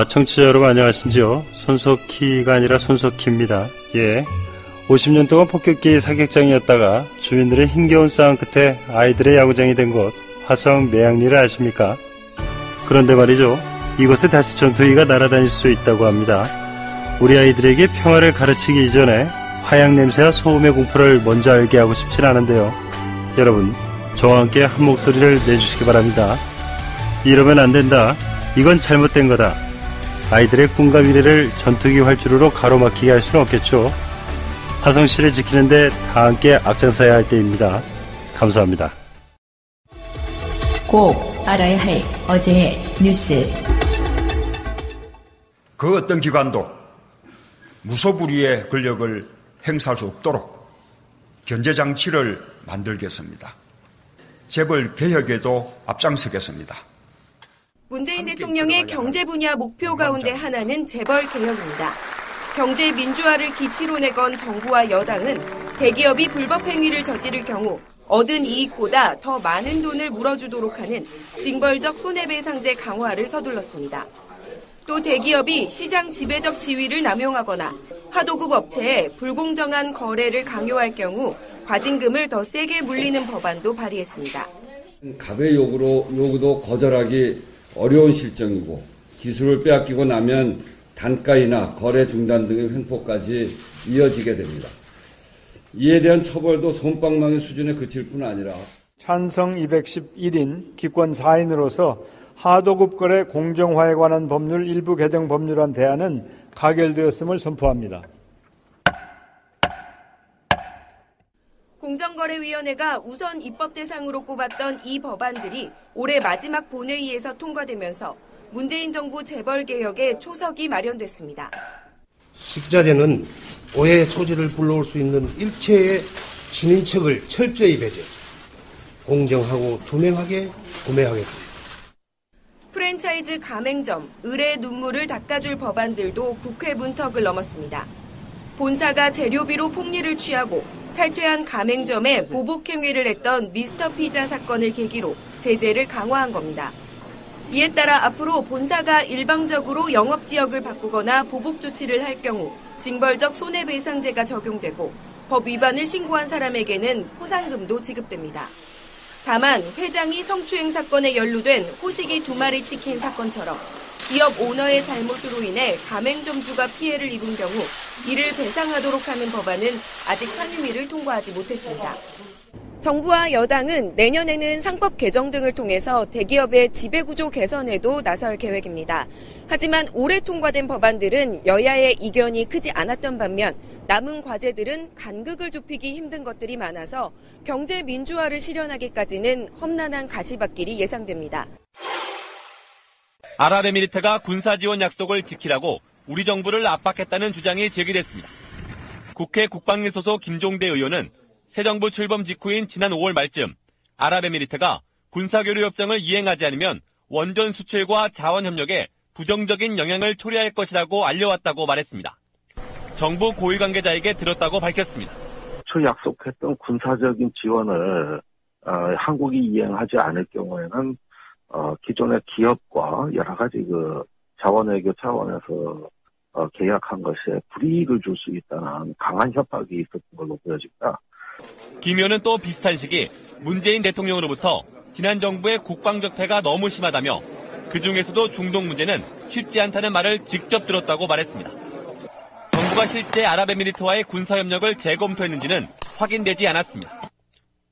청취자 여러분 안녕하신지요? 손석희가 아니라 손석희입니다. 50년 동안 폭격기 사격장이었다가 주민들의 힘겨운 싸움 끝에 아이들의 야구장이 된 곳 화성 매양리를 아십니까? 그런데 말이죠, 이곳에 다시 전투기가 날아다닐 수 있다고 합니다. 우리 아이들에게 평화를 가르치기 이전에 화약 냄새와 소음의 공포를 먼저 알게 하고 싶진 않은데요. 여러분, 저와 함께 한 목소리를 내주시기 바랍니다. 이러면 안 된다. 이건 잘못된 거다. 아이들의 꿈과 미래를 전투기 활주로로 가로막히게 할 수는 없겠죠. 화성시를 지키는데 다 함께 앞장서야 할 때입니다. 감사합니다. 꼭 알아야 할 어제의 뉴스. 그 어떤 기관도 무소불위의 권력을 행사할 수 없도록 견제장치를 만들겠습니다. 재벌 개혁에도 앞장서겠습니다. 문재인 대통령의 경제 분야 목표 가운데 하나는 재벌 개혁입니다. 경제 민주화를 기치로 내건 정부와 여당은 대기업이 불법 행위를 저지를 경우 얻은 이익보다 더 많은 돈을 물어주도록 하는 징벌적 손해배상제 강화를 서둘렀습니다. 또 대기업이 시장 지배적 지위를 남용하거나 하도급 업체에 불공정한 거래를 강요할 경우 과징금을 더 세게 물리는 법안도 발의했습니다. 갑의 요구도 거절하기 어려운 실정이고 기술을 빼앗기고 나면 단가이나 거래 중단 등의 횡포까지 이어지게 됩니다. 이에 대한 처벌도 솜방망이 수준에 그칠 뿐 아니라 찬성 211인 기권 4인으로서 하도급 거래 공정화에 관한 법률 일부 개정 법률안 대안은 가결되었음을 선포합니다. 공정거래위원회가 우선 입법 대상으로 꼽았던 이 법안들이 올해 마지막 본회의에서 통과되면서 문재인 정부 재벌개혁의 초석이 마련됐습니다. 식자재는 오해의 소지를 불러올 수 있는 일체의 신인척을 철저히 배제, 공정하고 투명하게 구매하겠습니다. 프랜차이즈 가맹점, 을의 눈물을 닦아줄 법안들도 국회 문턱을 넘었습니다. 본사가 재료비로 폭리를 취하고 탈퇴한 가맹점에 보복행위를 했던 미스터 피자 사건을 계기로 제재를 강화한 겁니다. 이에 따라 앞으로 본사가 일방적으로 영업지역을 바꾸거나 보복 조치를 할 경우 징벌적 손해배상제가 적용되고 법 위반을 신고한 사람에게는 포상금도 지급됩니다. 다만 회장이 성추행 사건에 연루된 호식이 2마리 치킨 사건처럼 기업 오너의 잘못으로 인해 가맹점주가 피해를 입은 경우 이를 배상하도록 하는 법안은 아직 상임위를 통과하지 못했습니다. 정부와 여당은 내년에는 상법 개정 등을 통해서 대기업의 지배구조 개선에도 나설 계획입니다. 하지만 올해 통과된 법안들은 여야의 이견이 크지 않았던 반면 남은 과제들은 간극을 좁히기 힘든 것들이 많아서 경제 민주화를 실현하기까지는 험난한 가시밭길이 예상됩니다. 아랍에미리트가 군사지원 약속을 지키라고 우리 정부를 압박했다는 주장이 제기됐습니다. 국회 국방위 소속 김종대 의원은 새 정부 출범 직후인 지난 5월 말쯤 아랍에미리트가 군사교류 협정을 이행하지 않으면 원전 수출과 자원 협력에 부정적인 영향을 초래할 것이라고 알려왔다고 말했습니다. 정부 고위 관계자에게 들었다고 밝혔습니다. 저 약속했던 군사적인 지원을 한국이 이행하지 않을 경우에는 기존의 기업과 여러 가지 자원외교 차원에서 계약한 것에 불이익을 줄 수 있다는 강한 협박이 있었던 걸로 보여집니다. 김 의원은 또 비슷한 시기 문재인 대통령으로부터 지난 정부의 국방적폐가 너무 심하다며 그중에서도 중동 문제는 쉽지 않다는 말을 직접 들었다고 말했습니다. 정부가 실제 아랍에미리트와의 군사협력을 재검토했는지는 확인되지 않았습니다.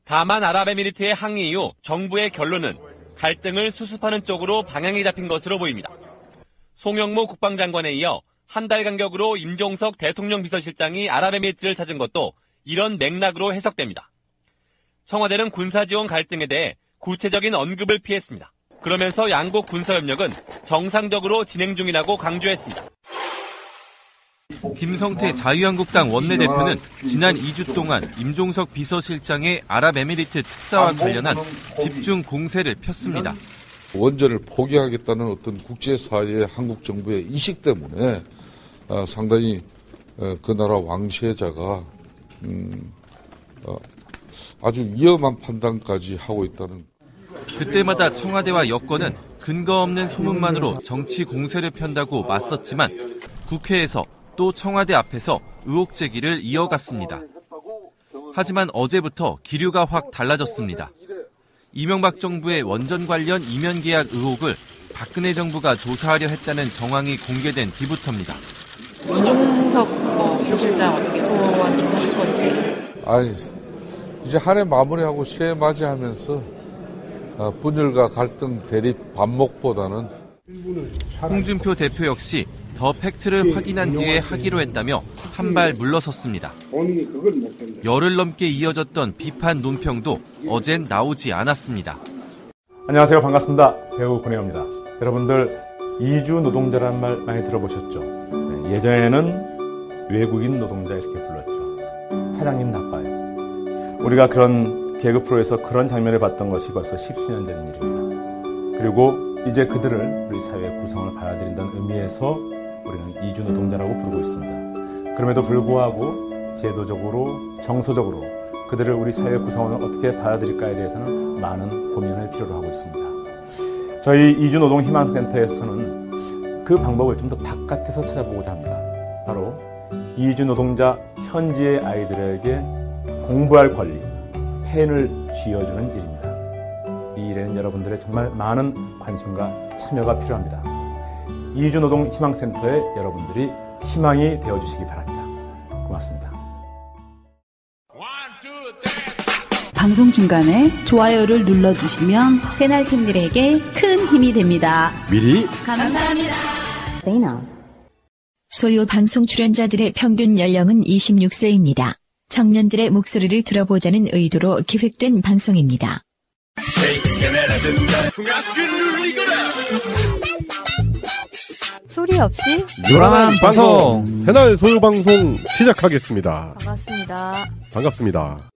다만 아랍에미리트의 항의 이후 정부의 결론은 갈등을 수습하는 쪽으로 방향이 잡힌 것으로 보입니다. 송영무 국방장관에 이어 한 달 간격으로 임종석 대통령 비서실장이 아랍에미리트를 찾은 것도 이런 맥락으로 해석됩니다. 청와대는 군사지원 갈등에 대해 구체적인 언급을 피했습니다. 그러면서 양국 군사협력은 정상적으로 진행 중이라고 강조했습니다. 김성태 자유한국당 원내대표는 지난 2주 동안 임종석 비서실장의 아랍에미리트 특사와 관련한 집중 공세를 폈습니다. 원전을 포기하겠다는 어떤 국제사회의 한국 정부의 인식 때문에 상당히 그 나라 왕세자가 아주 위험한 판단까지 하고 있다는. 그때마다 청와대와 여권은 근거 없는 소문만으로 정치 공세를 편다고 맞섰지만 국회에서 또 청와대 앞에서 의혹 제기를 이어갔습니다. 하지만 어제부터 기류가 확 달라졌습니다. 이명박 정부의 원전 관련 이면 계약 의혹을 박근혜 정부가 조사하려 했다는 정황이 공개된 뒤부터입니다. 임종석 부실장 어떻게 소환 좀 하실 건지. 이제 한 해 마무리하고 새해 맞이하면서 분열과 갈등, 대립, 반목보다는 홍준표 대표 역시 더 팩트를 확인한 뒤에 하기로 했다며 한 발 물러섰습니다. 열흘 넘게 이어졌던 비판 논평도 어젠 나오지 않았습니다. 안녕하세요. 반갑습니다. 배우 권혜호입니다. 여러분들 이주 노동자라는 말 많이 들어보셨죠? 네, 예전에는 외국인 노동자 이렇게 불렀죠. 사장님 나빠요. 우리가 그런 개그 프로에서 그런 장면을 봤던 것이 벌써 10수년 전 일입니다. 그리고 이제 그들을 우리 사회의 구성을 받아들인다는 의미에서 우리는 이주 노동자라고 부르고 있습니다. 그럼에도 불구하고 제도적으로, 정서적으로 그들을 우리 사회 구성원을 어떻게 받아들일까에 대해서는 많은 고민을 필요로 하고 있습니다. 저희 이주노동희망센터에서는 그 방법을 좀 더 바깥에서 찾아보고자 합니다. 바로 이주노동자 현지의 아이들에게 공부할 권리, 펜을 쥐어주는 일입니다. 이 일에는 여러분들의 정말 많은 관심과 참여가 필요합니다. 이주노동희망센터에 여러분들이 희망이 되어주시기 바랍니다. 고맙습니다. 방송 중간에 좋아요를 눌러주시면 새날팀들에게 큰 힘이 됩니다. 미리 감사합니다. 소유 방송 출연자들의 평균 연령은 26세입니다. 청년들의 목소리를 들어보자는 의도로 기획된 방송입니다. 소리 없이 요란한 방송 새날 소유 방송 시작하겠습니다. 반갑습니다.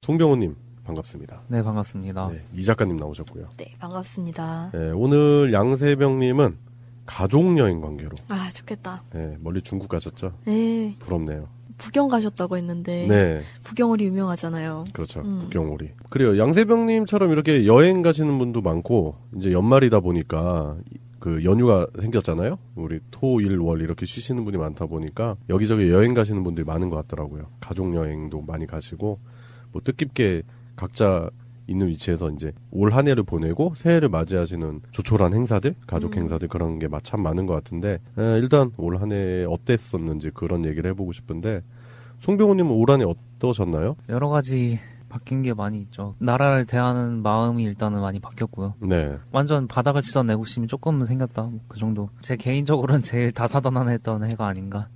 송병호님 반갑습니다. 네, 반갑습니다. 네, 이 작가님 나오셨고요. 네, 반갑습니다. 네, 오늘 양세병님은 가족여행 관계로. 아, 좋겠다. 네, 멀리 중국 가셨죠? 네. 부럽네요. 북경 가셨다고 했는데. 네. 북경오리 유명하잖아요. 그렇죠. 북경오리. 그래요. 양세병님처럼 이렇게 여행 가시는 분도 많고, 이제 연말이다 보니까 그 연휴가 생겼잖아요. 우리 토, 일, 월 이렇게 쉬시는 분이 많다 보니까 여기저기 여행 가시는 분들이 많은 것 같더라고요. 가족여행도 많이 가시고, 뭐 뜻깊게 각자 있는 위치에서 이제 올 한 해를 보내고 새해를 맞이하시는 조촐한 행사들, 가족 행사들 그런 게 참 많은 것 같은데 일단 올 한 해 어땠었는지 그런 얘기를 해보고 싶은데 송병호님은 올 한 해 어떠셨나요? 여러 가지 바뀐 게 많이 있죠. 나라를 대하는 마음이 일단은 많이 바뀌었고요. 네. 완전 바닥을 치던 애국심이 조금은 생겼다. 그 정도. 제 개인적으로는 제일 다사다난했던 해가 아닌가.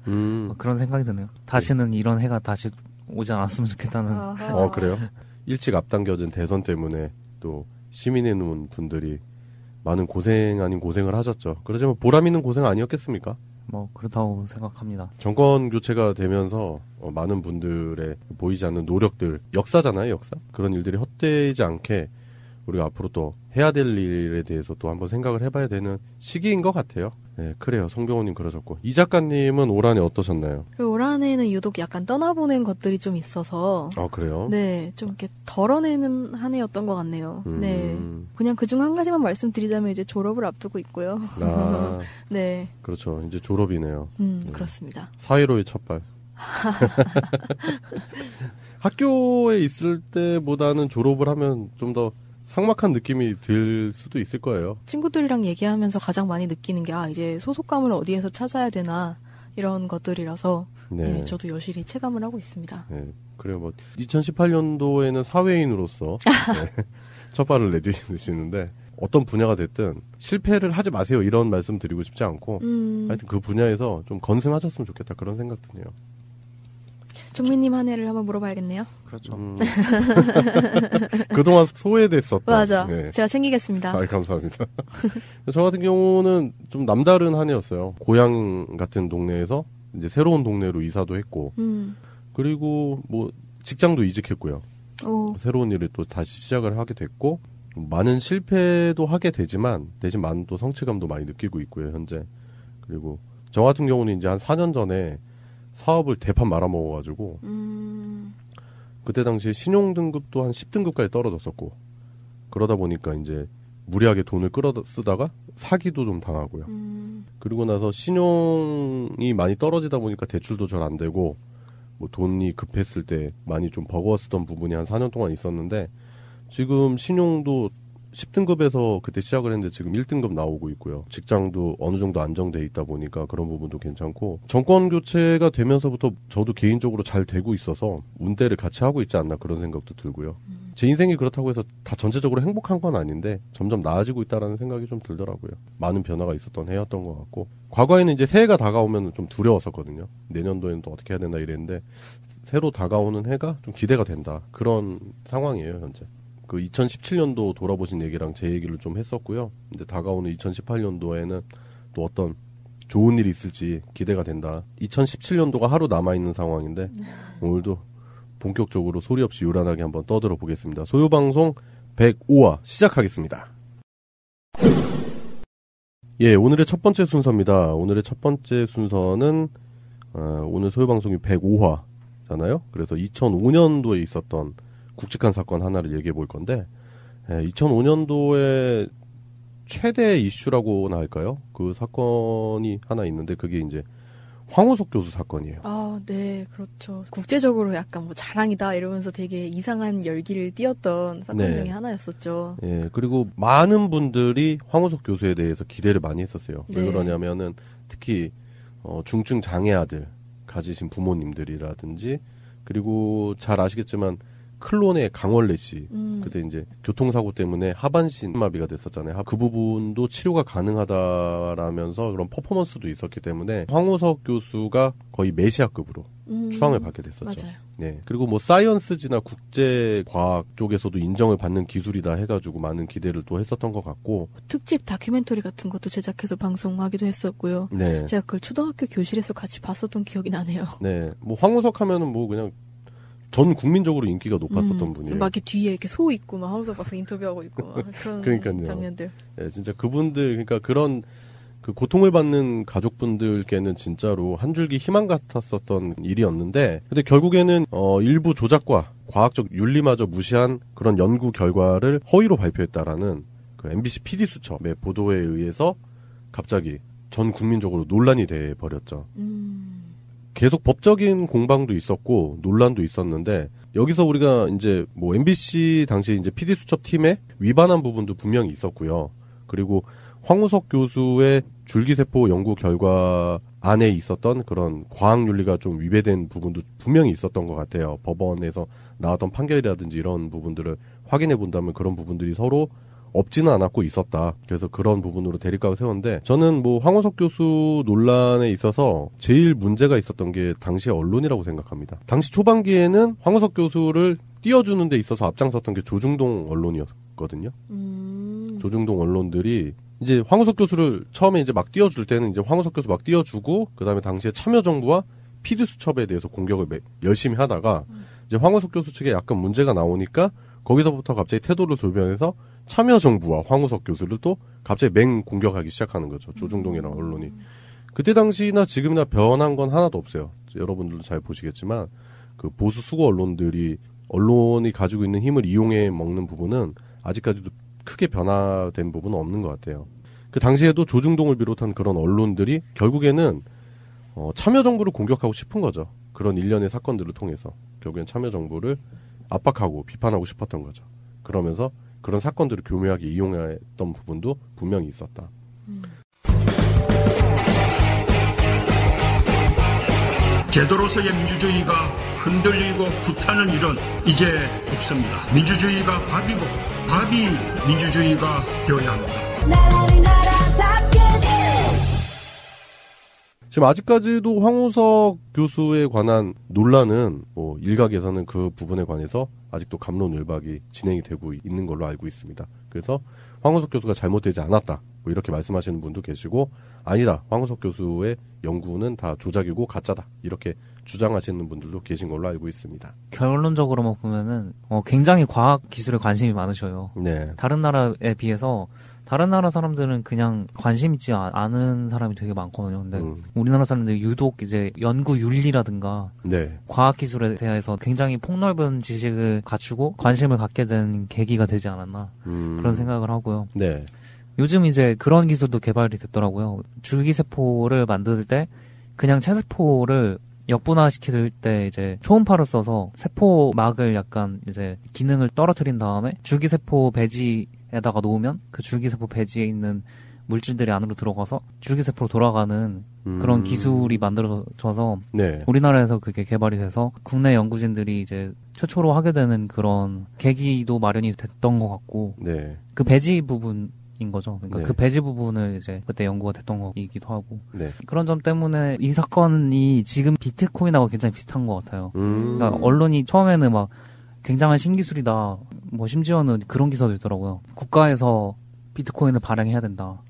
그런 생각이 드네요. 다시는 이런 해가 다시 오지 않았으면 좋겠다는. 그래요? 일찍 앞당겨진 대선 때문에 또 시민의 눈 분들이 많은 고생 아닌 고생을 하셨죠. 그러지만 보람 있는 고생 아니었겠습니까? 뭐 그렇다고 생각합니다. 정권 교체가 되면서 많은 분들의 보이지 않는 노력들, 역사잖아요, 역사. 그런 일들이 헛되지 않게 우리가 앞으로 또 해야 될 일에 대해서 또 한번 생각을 해봐야 되는 시기인 것 같아요. 네, 그래요. 송병호님 그러셨고. 이 작가님은 올 한 해 어떠셨나요? 올 한 해는 유독 약간 떠나보낸 것들이 좀 있어서. 그래요? 네, 좀 이렇게 덜어내는 한 해였던 것 같네요. 네. 그냥 그중 한 가지만 말씀드리자면 이제 졸업을 앞두고 있고요. 네. 그렇죠. 이제 졸업이네요. 그렇습니다. 사회로의 첫발. 학교에 있을 때보다는 졸업을 하면 좀 더 삭막한 느낌이 들 수도 있을 거예요. 친구들이랑 얘기하면서 가장 많이 느끼는 게 이제 소속감을 어디에서 찾아야 되나 이런 것들이라서 네, 저도 여실히 체감을 하고 있습니다. 네, 그래요. 뭐 2018년도에는 사회인으로서 네, 첫 발을 내디디시는데 어떤 분야가 됐든 실패를 하지 마세요 이런 말씀 드리고 싶지 않고 하여튼 그 분야에서 좀 건승하셨으면 좋겠다 그런 생각 드네요. 종민님 한 해를 한번 물어봐야겠네요. 그렇죠. 그동안 소외됐었다. 맞아. 네. 제가 챙기겠습니다. 감사합니다. 저 같은 경우는 좀 남다른 한 해였어요. 고향 같은 동네에서 이제 새로운 동네로 이사도 했고, 그리고 뭐 직장도 이직했고요. 새로운 일을 또 다시 시작을 하게 됐고, 많은 실패도 하게 되지만 대신 많은 또 성취감도 많이 느끼고 있고요, 현재. 그리고 저 같은 경우는 이제 한 4년 전에 사업을 대판 말아먹어가지고 그때 당시에 신용 등급도 한 10등급까지 떨어졌었고 그러다 보니까 이제 무리하게 돈을 끌어 쓰다가 사기도 좀 당하고요. 그리고 나서 신용이 많이 떨어지다 보니까 대출도 잘 안 되고 뭐 돈이 급했을 때 많이 좀 버거웠던 부분이 한 4년 동안 있었는데 지금 신용도 10등급에서 그때 시작을 했는데 지금 1등급 나오고 있고요. 직장도 어느 정도 안정돼 있다 보니까 그런 부분도 괜찮고 정권 교체가 되면서부터 저도 개인적으로 잘 되고 있어서 운대를 같이 하고 있지 않나 그런 생각도 들고요. 제 인생이 그렇다고 해서 다 전체적으로 행복한 건 아닌데 점점 나아지고 있다라는 생각이 좀 들더라고요. 많은 변화가 있었던 해였던 것 같고 과거에는 이제 새해가 다가오면 좀 두려웠었거든요. 내년도에는 또 어떻게 해야 되나 이랬는데 새로 다가오는 해가 좀 기대가 된다. 그런 상황이에요, 현재. 그 2017년도 돌아보신 얘기랑 제 얘기를 좀 했었고요. 이제 다가오는 2018년도에는 또 어떤 좋은 일이 있을지 기대가 된다. 2017년도가 하루 남아있는 상황인데 오늘도 본격적으로 소리 없이 요란하게 한번 떠들어 보겠습니다. 소요방송 105화 시작하겠습니다. 예, 오늘의 첫 번째 순서입니다. 오늘의 첫 번째 순서는 오늘 소요방송이 105화잖아요. 그래서 2005년도에 있었던 굵직한 사건 하나를 얘기해 볼 건데 2005년도에 최대 이슈라고나 할까요? 그 사건이 하나 있는데 그게 이제 황우석 교수 사건이에요. 아, 네, 그렇죠. 국제적으로 약간 뭐 자랑이다 이러면서 되게 이상한 열기를 띄웠던 사건 네. 중에 하나였었죠. 예, 그리고 많은 분들이 황우석 교수에 대해서 기대를 많이 했었어요. 네. 왜 그러냐면은 특히 중증 장애 아들 가지신 부모님들이라든지 그리고 잘 아시겠지만 클론의 강원래 씨 그때 이제 교통사고 때문에 하반신 마비가 됐었잖아요. 그 부분도 치료가 가능하다라면서 그런 퍼포먼스도 있었기 때문에 황우석 교수가 거의 메시아급으로 추앙을 받게 됐었죠. 맞아요. 네. 그리고 뭐 사이언스지나 국제과학 쪽에서도 인정을 받는 기술이다 해가지고 많은 기대를 또 했었던 것 같고 특집 다큐멘터리 같은 것도 제작해서 방송하기도 했었고요. 네. 제가 그걸 초등학교 교실에서 같이 봤었던 기억이 나네요. 네. 뭐 황우석 하면은 뭐 그냥 전 국민적으로 인기가 높았었던 분이에요. 막 이렇게 뒤에 이렇게 소 있고 막 황우석 박사 인터뷰하고 있고 막 그런 그러니까요. 장면들. 네, 진짜 그분들 그러니까 그런 그 고통을 받는 가족분들께는 진짜로 한 줄기 희망 같았었던 일이었는데 근데 결국에는 일부 조작과 과학적 윤리마저 무시한 그런 연구 결과를 허위로 발표했다라는 그 MBC PD 수첩의 보도에 의해서 갑자기 전 국민적으로 논란이 돼 버렸죠. 계속 법적인 공방도 있었고 논란도 있었는데 여기서 우리가 이제 뭐 MBC 당시 이제 PD 수첩 팀에 위반한 부분도 분명히 있었고요. 그리고 황우석 교수의 줄기세포 연구 결과 안에 있었던 그런 과학윤리가 좀 위배된 부분도 분명히 있었던 것 같아요. 법원에서 나왔던 판결이라든지 이런 부분들을 확인해 본다면 그런 부분들이 서로 없지는 않았고 있었다. 그래서 그런 부분으로 대립각을 세웠는데 저는 뭐 황우석 교수 논란에 있어서 제일 문제가 있었던 게 당시의 언론이라고 생각합니다. 당시 초반기에는 황우석 교수를 띄워주는 데 있어서 앞장섰던 게 조중동 언론이었거든요. 조중동 언론들이 이제 황우석 교수를 처음에 이제 막 띄워줄 때는 이제 황우석 교수 막 띄워주고 그다음에 당시에 참여정부와 PD수첩에 대해서 공격을 열심히 하다가 이제 황우석 교수 측에 약간 문제가 나오니까 거기서부터 갑자기 태도를 돌변해서 참여정부와 황우석 교수를 또 갑자기 맹 공격하기 시작하는 거죠. 조중동이랑 언론이. 그때 당시나 지금이나 변한 건 하나도 없어요. 여러분들도 잘 보시겠지만 그 보수 수고 언론이 가지고 있는 힘을 이용해 먹는 부분은 아직까지도 크게 변화된 부분은 없는 것 같아요. 그 당시에도 조중동을 비롯한 그런 언론들이 결국에는 참여정부를 공격하고 싶은 거죠. 그런 일련의 사건들을 통해서 결국엔 참여정부를 압박하고 비판하고 싶었던 거죠. 그러면서 그런 사건들을 교묘하게 이용했던 부분도 분명히 있었다. 제도로서의 민주주의가 흔들리고 구타는 일은 이제 없습니다. 민주주의가 밥이고 밥이 민주주의가 되어야 합니다. 지금 아직까지도 황우석 교수에 관한 논란은 뭐 일각에서는 그 부분에 관해서 아직도 갑론을박이 진행이 되고 있는 걸로 알고 있습니다. 그래서 황우석 교수가 잘못되지 않았다 뭐 이렇게 말씀하시는 분도 계시고 아니다 황우석 교수의 연구는 다 조작이고 가짜다 이렇게 주장하시는 분들도 계신 걸로 알고 있습니다. 결론적으로만 보면은 굉장히 과학 기술에 관심이 많으셔요. 네. 다른 나라에 비해서 다른 나라 사람들은 그냥 관심 있지 않은 사람이 되게 많거든요. 근데 우리나라 사람들이 유독 이제 연구 윤리라든가 네. 과학 기술에 대해서 굉장히 폭넓은 지식을 갖추고 관심을 갖게 된 계기가 되지 않았나 그런 생각을 하고요. 네. 요즘 이제 그런 기술도 개발이 됐더라고요. 줄기세포를 만들 때 그냥 체세포를 역분화시킬 때 이제 초음파를 써서 세포막을 약간 이제 기능을 떨어뜨린 다음에 줄기세포 배지에다가 놓으면 그 줄기세포 배지에 있는 물질들이 안으로 들어가서 줄기세포로 돌아가는 그런 기술이 만들어져서 네. 우리나라에서 그게 개발이 돼서 국내 연구진들이 이제 최초로 하게 되는 그런 계기도 마련이 됐던 것 같고 네. 그 배지 부분 인 거죠. 그러니까 네. 그 배지 부분을 이제 그때 연구가 됐던 거이기도 하고 네. 그런 점 때문에 이 사건이 지금 비트코인하고 굉장히 비슷한 것 같아요. 그러니까 언론이 처음에는 막 굉장한 신기술이다. 뭐 심지어는 그런 기사도 있더라고요. 국가에서 비트코인을 발행해야 된다.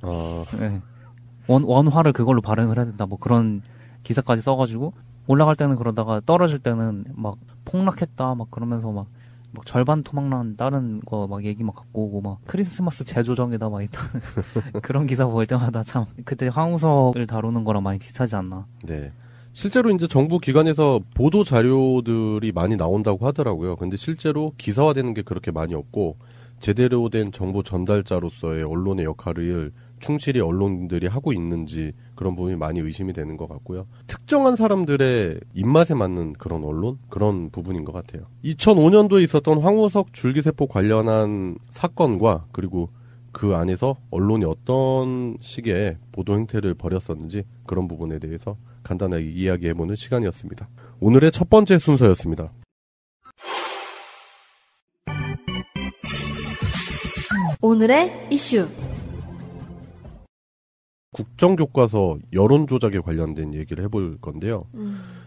네. 원화를 그걸로 발행을 해야 된다. 뭐 그런 기사까지 써가지고 올라갈 때는 그러다가 떨어질 때는 막 폭락했다. 막 그러면서 막 절반 토막난 다른 거 막 얘기 막 갖고 오고 막 크리스마스 재조정에다 막 있다는 그런 기사 볼 때마다 참 그때 황우석을 다루는 거랑 많이 비슷하지 않나. 네. 실제로 이제 정부 기관에서 보도 자료들이 많이 나온다고 하더라고요. 근데 실제로 기사화되는 게 그렇게 많이 없고 제대로 된 정보 전달자로서의 언론의 역할을 충실히 언론들이 하고 있는지 그런 부분이 많이 의심이 되는 것 같고요. 특정한 사람들의 입맛에 맞는 그런 언론? 그런 부분인 것 같아요. 2005년도에 있었던 황우석 줄기세포 관련한 사건과 그리고 그 안에서 언론이 어떤 식의 보도 행태를 벌였었는지 그런 부분에 대해서 간단하게 이야기해보는 시간이었습니다. 오늘의 첫 번째 순서였습니다. 오늘의 이슈. 국정교과서 여론조작에 관련된 얘기를 해볼 건데요.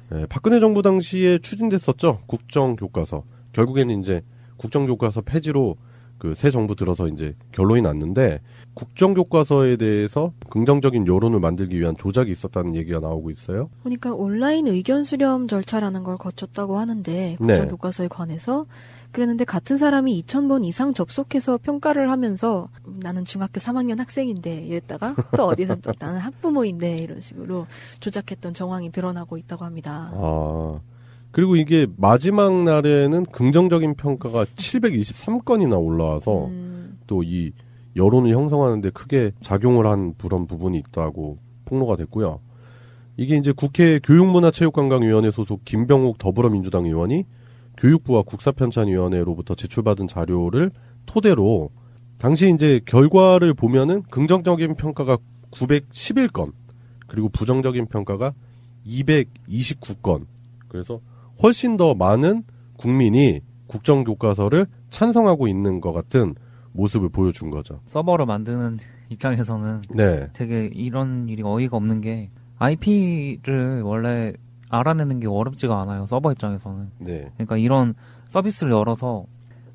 네, 박근혜 정부 당시에 추진됐었죠. 국정교과서. 결국에는 이제 국정교과서 폐지로 그 새 정부 들어서 이제 결론이 났는데 국정교과서에 대해서 긍정적인 여론을 만들기 위한 조작이 있었다는 얘기가 나오고 있어요. 그러니까 온라인 의견 수렴 절차라는 걸 거쳤다고 하는데 국정교과서에 관해서 그랬는데 같은 사람이 2,000번 이상 접속해서 평가를 하면서 나는 중학교 3학년 학생인데 이랬다가 또 어디서 또 나는 학부모인데 이런 식으로 조작했던 정황이 드러나고 있다고 합니다. 그리고 이게 마지막 날에는 긍정적인 평가가 723건이나 올라와서 또 이 여론을 형성하는데 크게 작용을 한 그런 부분이 있다고 폭로가 됐고요. 이게 이제 국회 교육문화체육관광위원회 소속 김병욱 더불어민주당 의원이 교육부와 국사편찬위원회로부터 제출받은 자료를 토대로 당시 이제 결과를 보면은 긍정적인 평가가 911건 그리고 부정적인 평가가 229건 그래서 훨씬 더 많은 국민이 국정교과서를 찬성하고 있는 것 같은 모습을 보여준 거죠. 서버를 만드는 입장에서는 네. 되게 이런 일이 어이가 없는 게 IP를 원래 알아내는 게 어렵지가 않아요. 서버 입장에서는. 네. 그러니까 이런 서비스를 열어서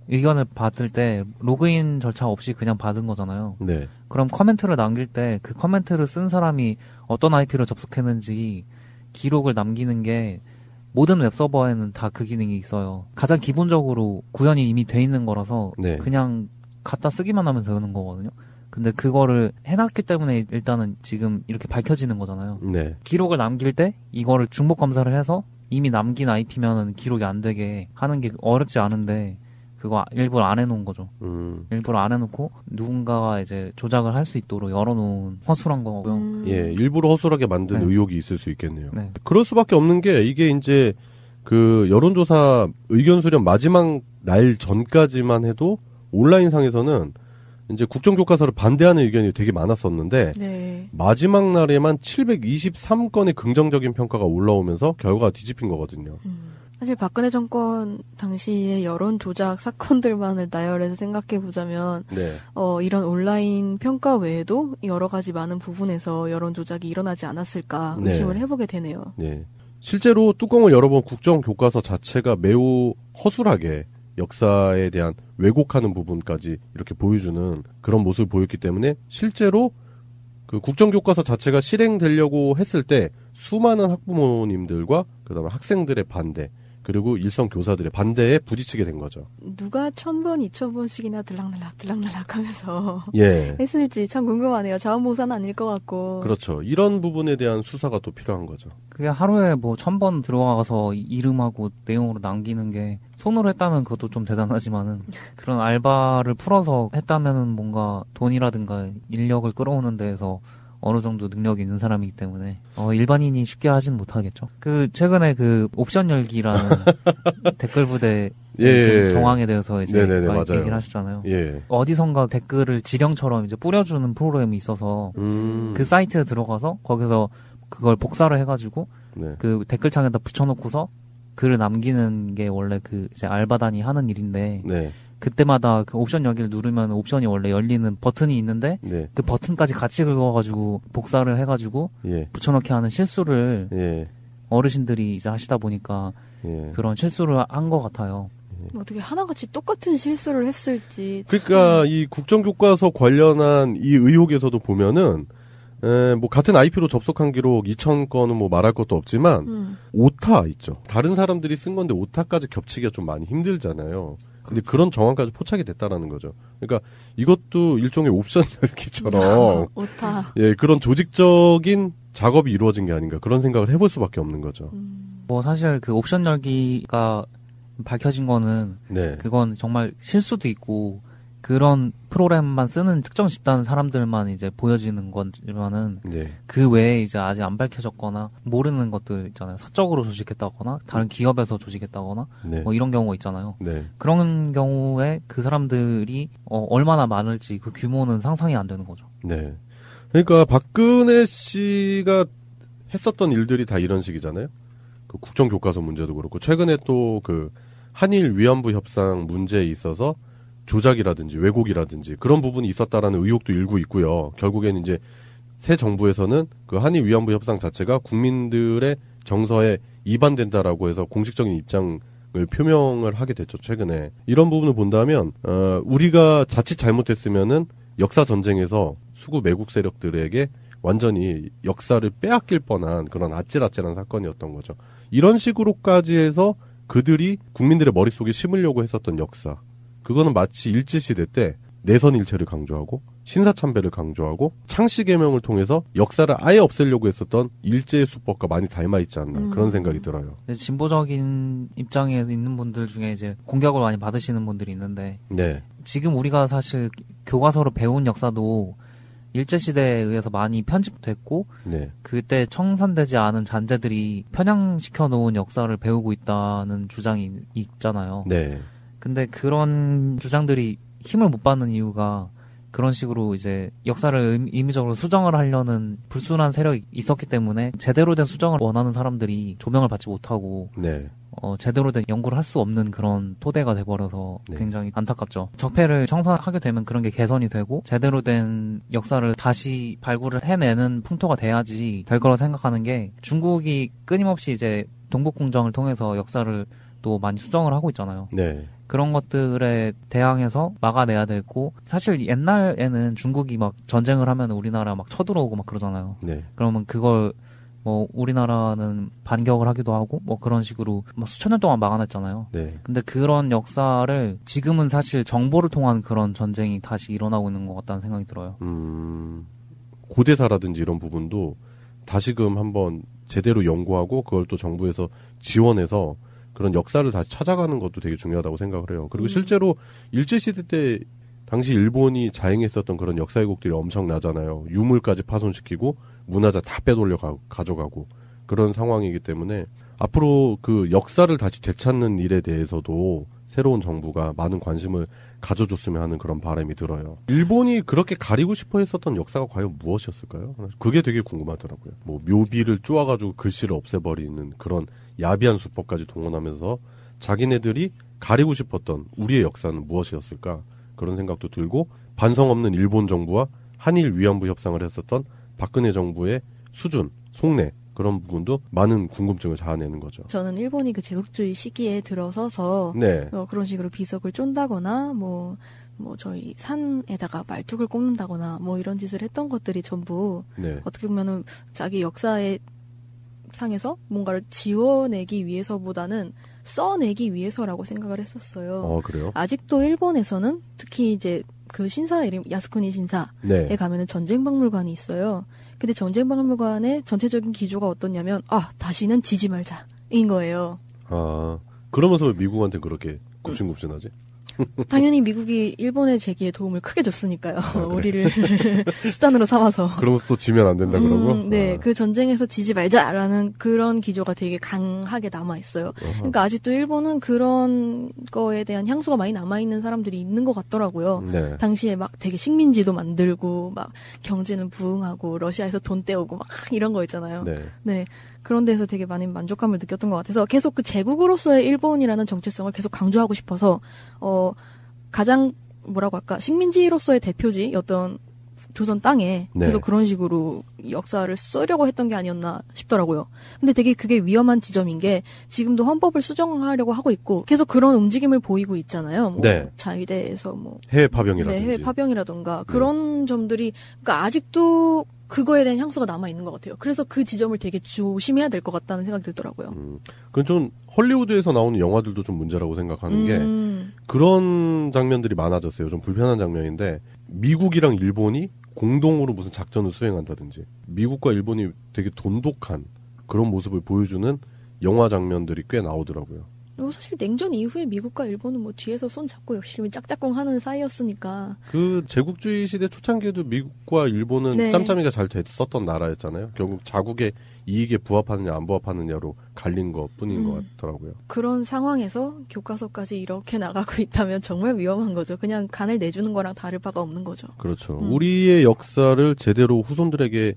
의견을 받을 때 로그인 절차 없이 그냥 받은 거잖아요. 네. 그럼 커멘트를 남길 때 그 커멘트를 쓴 사람이 어떤 IP로 접속했는지 기록을 남기는 게 모든 웹서버에는 다 그 기능이 있어요. 가장 기본적으로 구현이 이미 돼 있는 거라서 네. 그냥 갖다 쓰기만 하면 되는 거거든요. 근데 그거를 해놨기 때문에 일단은 지금 이렇게 밝혀지는 거잖아요. 네. 기록을 남길 때 이거를 중복 검사를 해서 이미 남긴 IP면은 기록이 안 되게 하는 게 어렵지 않은데 그거 일부러 안 해놓은 거죠. 일부러 안 해놓고 누군가가 이제 조작을 할 수 있도록 열어놓은 허술한 거고요. 예, 일부러 허술하게 만든 네. 의혹이 있을 수 있겠네요. 네. 그럴 수밖에 없는 게 이게 이제 그 여론조사 의견 수렴 마지막 날 전까지만 해도 온라인상에서는 이제 국정교과서를 반대하는 의견이 되게 많았었는데 네. 마지막 날에만 723건의 긍정적인 평가가 올라오면서 결과가 뒤집힌 거거든요. 사실 박근혜 정권 당시의 여론 조작 사건들만을 나열해서 생각해 보자면 네. 이런 온라인 평가 외에도 여러 가지 많은 부분에서 여론 조작이 일어나지 않았을까 의심을 네. 해보게 되네요. 네. 실제로 뚜껑을 열어본 국정교과서 자체가 매우 허술하게 역사에 대한 왜곡하는 부분까지 이렇게 보여주는 그런 모습을 보였기 때문에 실제로 그 국정교과서 자체가 실행되려고 했을 때 수많은 학부모님들과 그다음에 학생들의 반대 그리고 일선 교사들의 반대에 부딪히게 된 거죠. 누가 1000번, 2000번씩이나 들락날락 하면서 예. 했을지 참 궁금하네요. 자원봉사는 아닐 것 같고. 그렇죠. 이런 부분에 대한 수사가 또 필요한 거죠. 그게 하루에 뭐 1000번 들어가서 이름하고 내용으로 남기는 게 손으로 했다면 그것도 좀 대단하지만은 그런 알바를 풀어서 했다면은 뭔가 돈이라든가 인력을 끌어오는 데에서 어느 정도 능력이 있는 사람이기 때문에 일반인이 쉽게 하진 못하겠죠. 최근에 옵션 열기라는 댓글 부대 예. 정황에 대해서 이제 네네네, 많이 맞아요. 얘기를 하셨잖아요. 예. 어디선가 댓글을 지령처럼 이제 뿌려주는 프로그램이 있어서 그 사이트에 들어가서 거기서 그걸 복사를 해가지고 네. 그 댓글창에다 붙여놓고서 글을 남기는 게 원래 이제 알바단이 하는 일인데. 네. 그때마다 그 옵션 열기를 누르면 옵션이 원래 열리는 버튼이 있는데 네. 그 버튼까지 같이 긁어가지고 복사를 해가지고 예. 붙여넣기 하는 실수를 예. 어르신들이 이제 하시다 보니까 예. 그런 실수를 한 것 같아요. 어떻게 하나같이 똑같은 실수를 했을지. 그러니까 이 국정교과서 관련한 이 의혹에서도 보면은 뭐 같은 IP로 접속한 기록 2000건은 뭐 말할 것도 없지만 오타 있죠. 다른 사람들이 쓴 건데 오타까지 겹치기가 좀 많이 힘들잖아요. 근데 그런 정황까지 포착이 됐다라는 거죠. 그러니까 이것도 일종의 옵션 열기처럼 오타. 예, 그런 조직적인 작업이 이루어진 게 아닌가 그런 생각을 해볼 수밖에 없는 거죠. 뭐 사실 그 옵션 열기가 밝혀진 거는 네. 그건 정말 실수도 있고 그런 프로그램만 쓰는 특정 집단 사람들만 이제 보여지는 거지만은 네. 그 외에 이제 아직 안 밝혀졌거나 모르는 것들 있잖아요. 사적으로 조직했다거나 다른 기업에서 조직했다거나 네. 뭐 이런 경우가 있잖아요. 네. 그런 경우에 그 사람들이 얼마나 많을지 그 규모는 상상이 안 되는 거죠. 네. 그러니까 박근혜 씨가 했었던 일들이 다 이런 식이잖아요. 그 국정교과서 문제도 그렇고 최근에 또 그 한일 위안부 협상 문제에 있어서 조작이라든지 왜곡이라든지 그런 부분이 있었다라는 의혹도 일고 있고요. 결국에는 이제 새 정부에서는 그 한일 위안부 협상 자체가 국민들의 정서에 이반된다라고 해서 공식적인 입장을 표명을 하게 됐죠. 최근에 이런 부분을 본다면 우리가 자칫 잘못했으면은 역사 전쟁에서 수구 매국 세력들에게 완전히 역사를 빼앗길 뻔한 그런 아찔아찔한 사건이었던 거죠. 이런 식으로까지 해서 그들이 국민들의 머릿속에 심으려고 했었던 역사. 그거는 마치 일제시대 때 내선일체를 강조하고 신사참배를 강조하고 창씨개명을 통해서 역사를 아예 없애려고 했었던 일제의 수법과 많이 닮아있지 않나 그런 생각이 들어요. 진보적인 입장에 있는 분들 중에 이제 공격을 많이 받으시는 분들이 있는데 네. 지금 우리가 사실 교과서로 배운 역사도 일제시대에 의해서 많이 편집됐고 네. 그때 청산되지 않은 잔재들이 편향시켜 놓은 역사를 배우고 있다는 주장이 있잖아요. 네. 근데 그런 주장들이 힘을 못 받는 이유가 그런 식으로 이제 역사를 임의적으로 수정을 하려는 불순한 세력이 있었기 때문에 제대로 된 수정을 원하는 사람들이 조명을 받지 못하고 네. 제대로 된 연구를 할 수 없는 그런 토대가 돼버려서 네. 굉장히 안타깝죠. 적폐를 청산하게 되면 그런 게 개선이 되고 제대로 된 역사를 다시 발굴을 해내는 풍토가 돼야지 될 거라고 생각하는 게 중국이 끊임없이 이제 동북공정을 통해서 역사를 또 많이 수정을 하고 있잖아요. 네. 그런 것들에 대항해서 막아내야 되고 사실 옛날에는 중국이 막 전쟁을 하면 우리나라 막 쳐들어오고 막 그러잖아요. 네. 그러면 그걸 뭐 우리나라는 반격을 하기도 하고 뭐 그런 식으로 막 수천 년 동안 막아냈잖아요. 네. 근데 그런 역사를 지금은 사실 정보를 통한 그런 전쟁이 다시 일어나고 있는 것 같다는 생각이 들어요. 고대사라든지 이런 부분도 다시금 한번 제대로 연구하고 그걸 또 정부에서 지원해서 그런 역사를 다시 찾아가는 것도 되게 중요하다고 생각을 해요. 그리고 실제로 일제시대 때 당시 일본이 자행했었던 그런 역사 왜곡들이 엄청나잖아요. 유물까지 파손시키고 문화재 다 빼돌려 가져가고 그런 상황이기 때문에 앞으로 그 역사를 다시 되찾는 일에 대해서도 새로운 정부가 많은 관심을 가져줬으면 하는 그런 바람이 들어요. 일본이 그렇게 가리고 싶어 했었던 역사가 과연 무엇이었을까요? 그게 되게 궁금하더라고요. 뭐 묘비를 쪼아가지고 글씨를 없애버리는 그런 야비한 수법까지 동원하면서 자기네들이 가리고 싶었던 우리의 역사는 무엇이었을까? 그런 생각도 들고 반성 없는 일본 정부와 한일 위안부 협상을 했었던 박근혜 정부의 수준, 속내 그런 부분도 많은 궁금증을 자아내는 거죠. 저는 일본이 그 제국주의 시기에 들어서서 네. 그런 식으로 비석을 쫀다거나 뭐 저희 산에다가 말뚝을 꽂는다거나 뭐 이런 짓을 했던 것들이 전부 네. 어떻게 보면은 자기 역사의 상에서 뭔가를 지워내기 위해서보다는 써내기 위해서라고 생각을 했었어요. 그래요? 아직도 일본에서는 특히 이제 그 신사 이름 야스쿠니 신사에 네. 가면은 전쟁박물관이 있어요. 근데 전쟁박물관의 전체적인 기조가 어떻냐면 다시는 지지 말자인 거예요. 그러면서 왜 미국한테 그렇게 굽신굽신하지? 당연히 미국이 일본의 재기에 도움을 크게 줬으니까요. 우리를 수단으로 삼아서. 그러면서 또 지면 안 된다 그러고? 네, 그 전쟁에서 지지 말자라는 그런 기조가 되게 강하게 남아있어요. 그러니까 아직도 일본은 그런 거에 대한 향수가 많이 남아있는 사람들이 있는 것 같더라고요. 네. 당시에 막 되게 식민지도 만들고, 막 경제는 부흥하고, 러시아에서 돈 떼오고, 막 이런 거 있잖아요. 네. 그런 데서 되게 많이 만족감을 느꼈던 것 같아서 계속 그 제국으로서의 일본이라는 정체성을 계속 강조하고 싶어서 가장 뭐라고 할까 식민지로서의 대표지였던 조선 땅에 계속 그런 식으로 역사를 쓰려고 했던 게 아니었나 싶더라고요. 근데 되게 그게 위험한 지점인 게 지금도 헌법을 수정하려고 하고 있고 계속 그런 움직임을 보이고 있잖아요. 자위대에서 해외 파병이라든지. 해외 파병이라든가 그런 점들이 그러니까 아직도 그거에 대한 향수가 남아있는 것 같아요. 그래서 그 지점을 되게 조심해야 될 것 같다는 생각이 들더라고요. 그건 좀 헐리우드에서 나오는 영화들도 좀 문제라고 생각하는 게 그런 장면들이 많아졌어요. 좀 불편한 장면인데 미국이랑 일본이 공동으로 무슨 작전을 수행한다든지 미국과 일본이 되게 돈독한 그런 모습을 보여주는 영화 장면들이 꽤 나오더라고요. 사실 냉전 이후에 미국과 일본은 뒤에서 손 잡고 열심히 짝짝꿍 하는 사이였으니까. 그 제국주의 시대 초창기에도 미국과 일본은 짬짬이가 잘 됐었던 나라였잖아요. 결국 자국의 이익에 부합하느냐 안 부합하느냐로 갈린 것 뿐인 것 같더라고요. 그런 상황에서 교과서까지 이렇게 나가고 있다면 정말 위험한 거죠. 그냥 간을 내주는 거랑 다를 바가 없는 거죠. 그렇죠. 우리의 역사를 제대로 후손들에게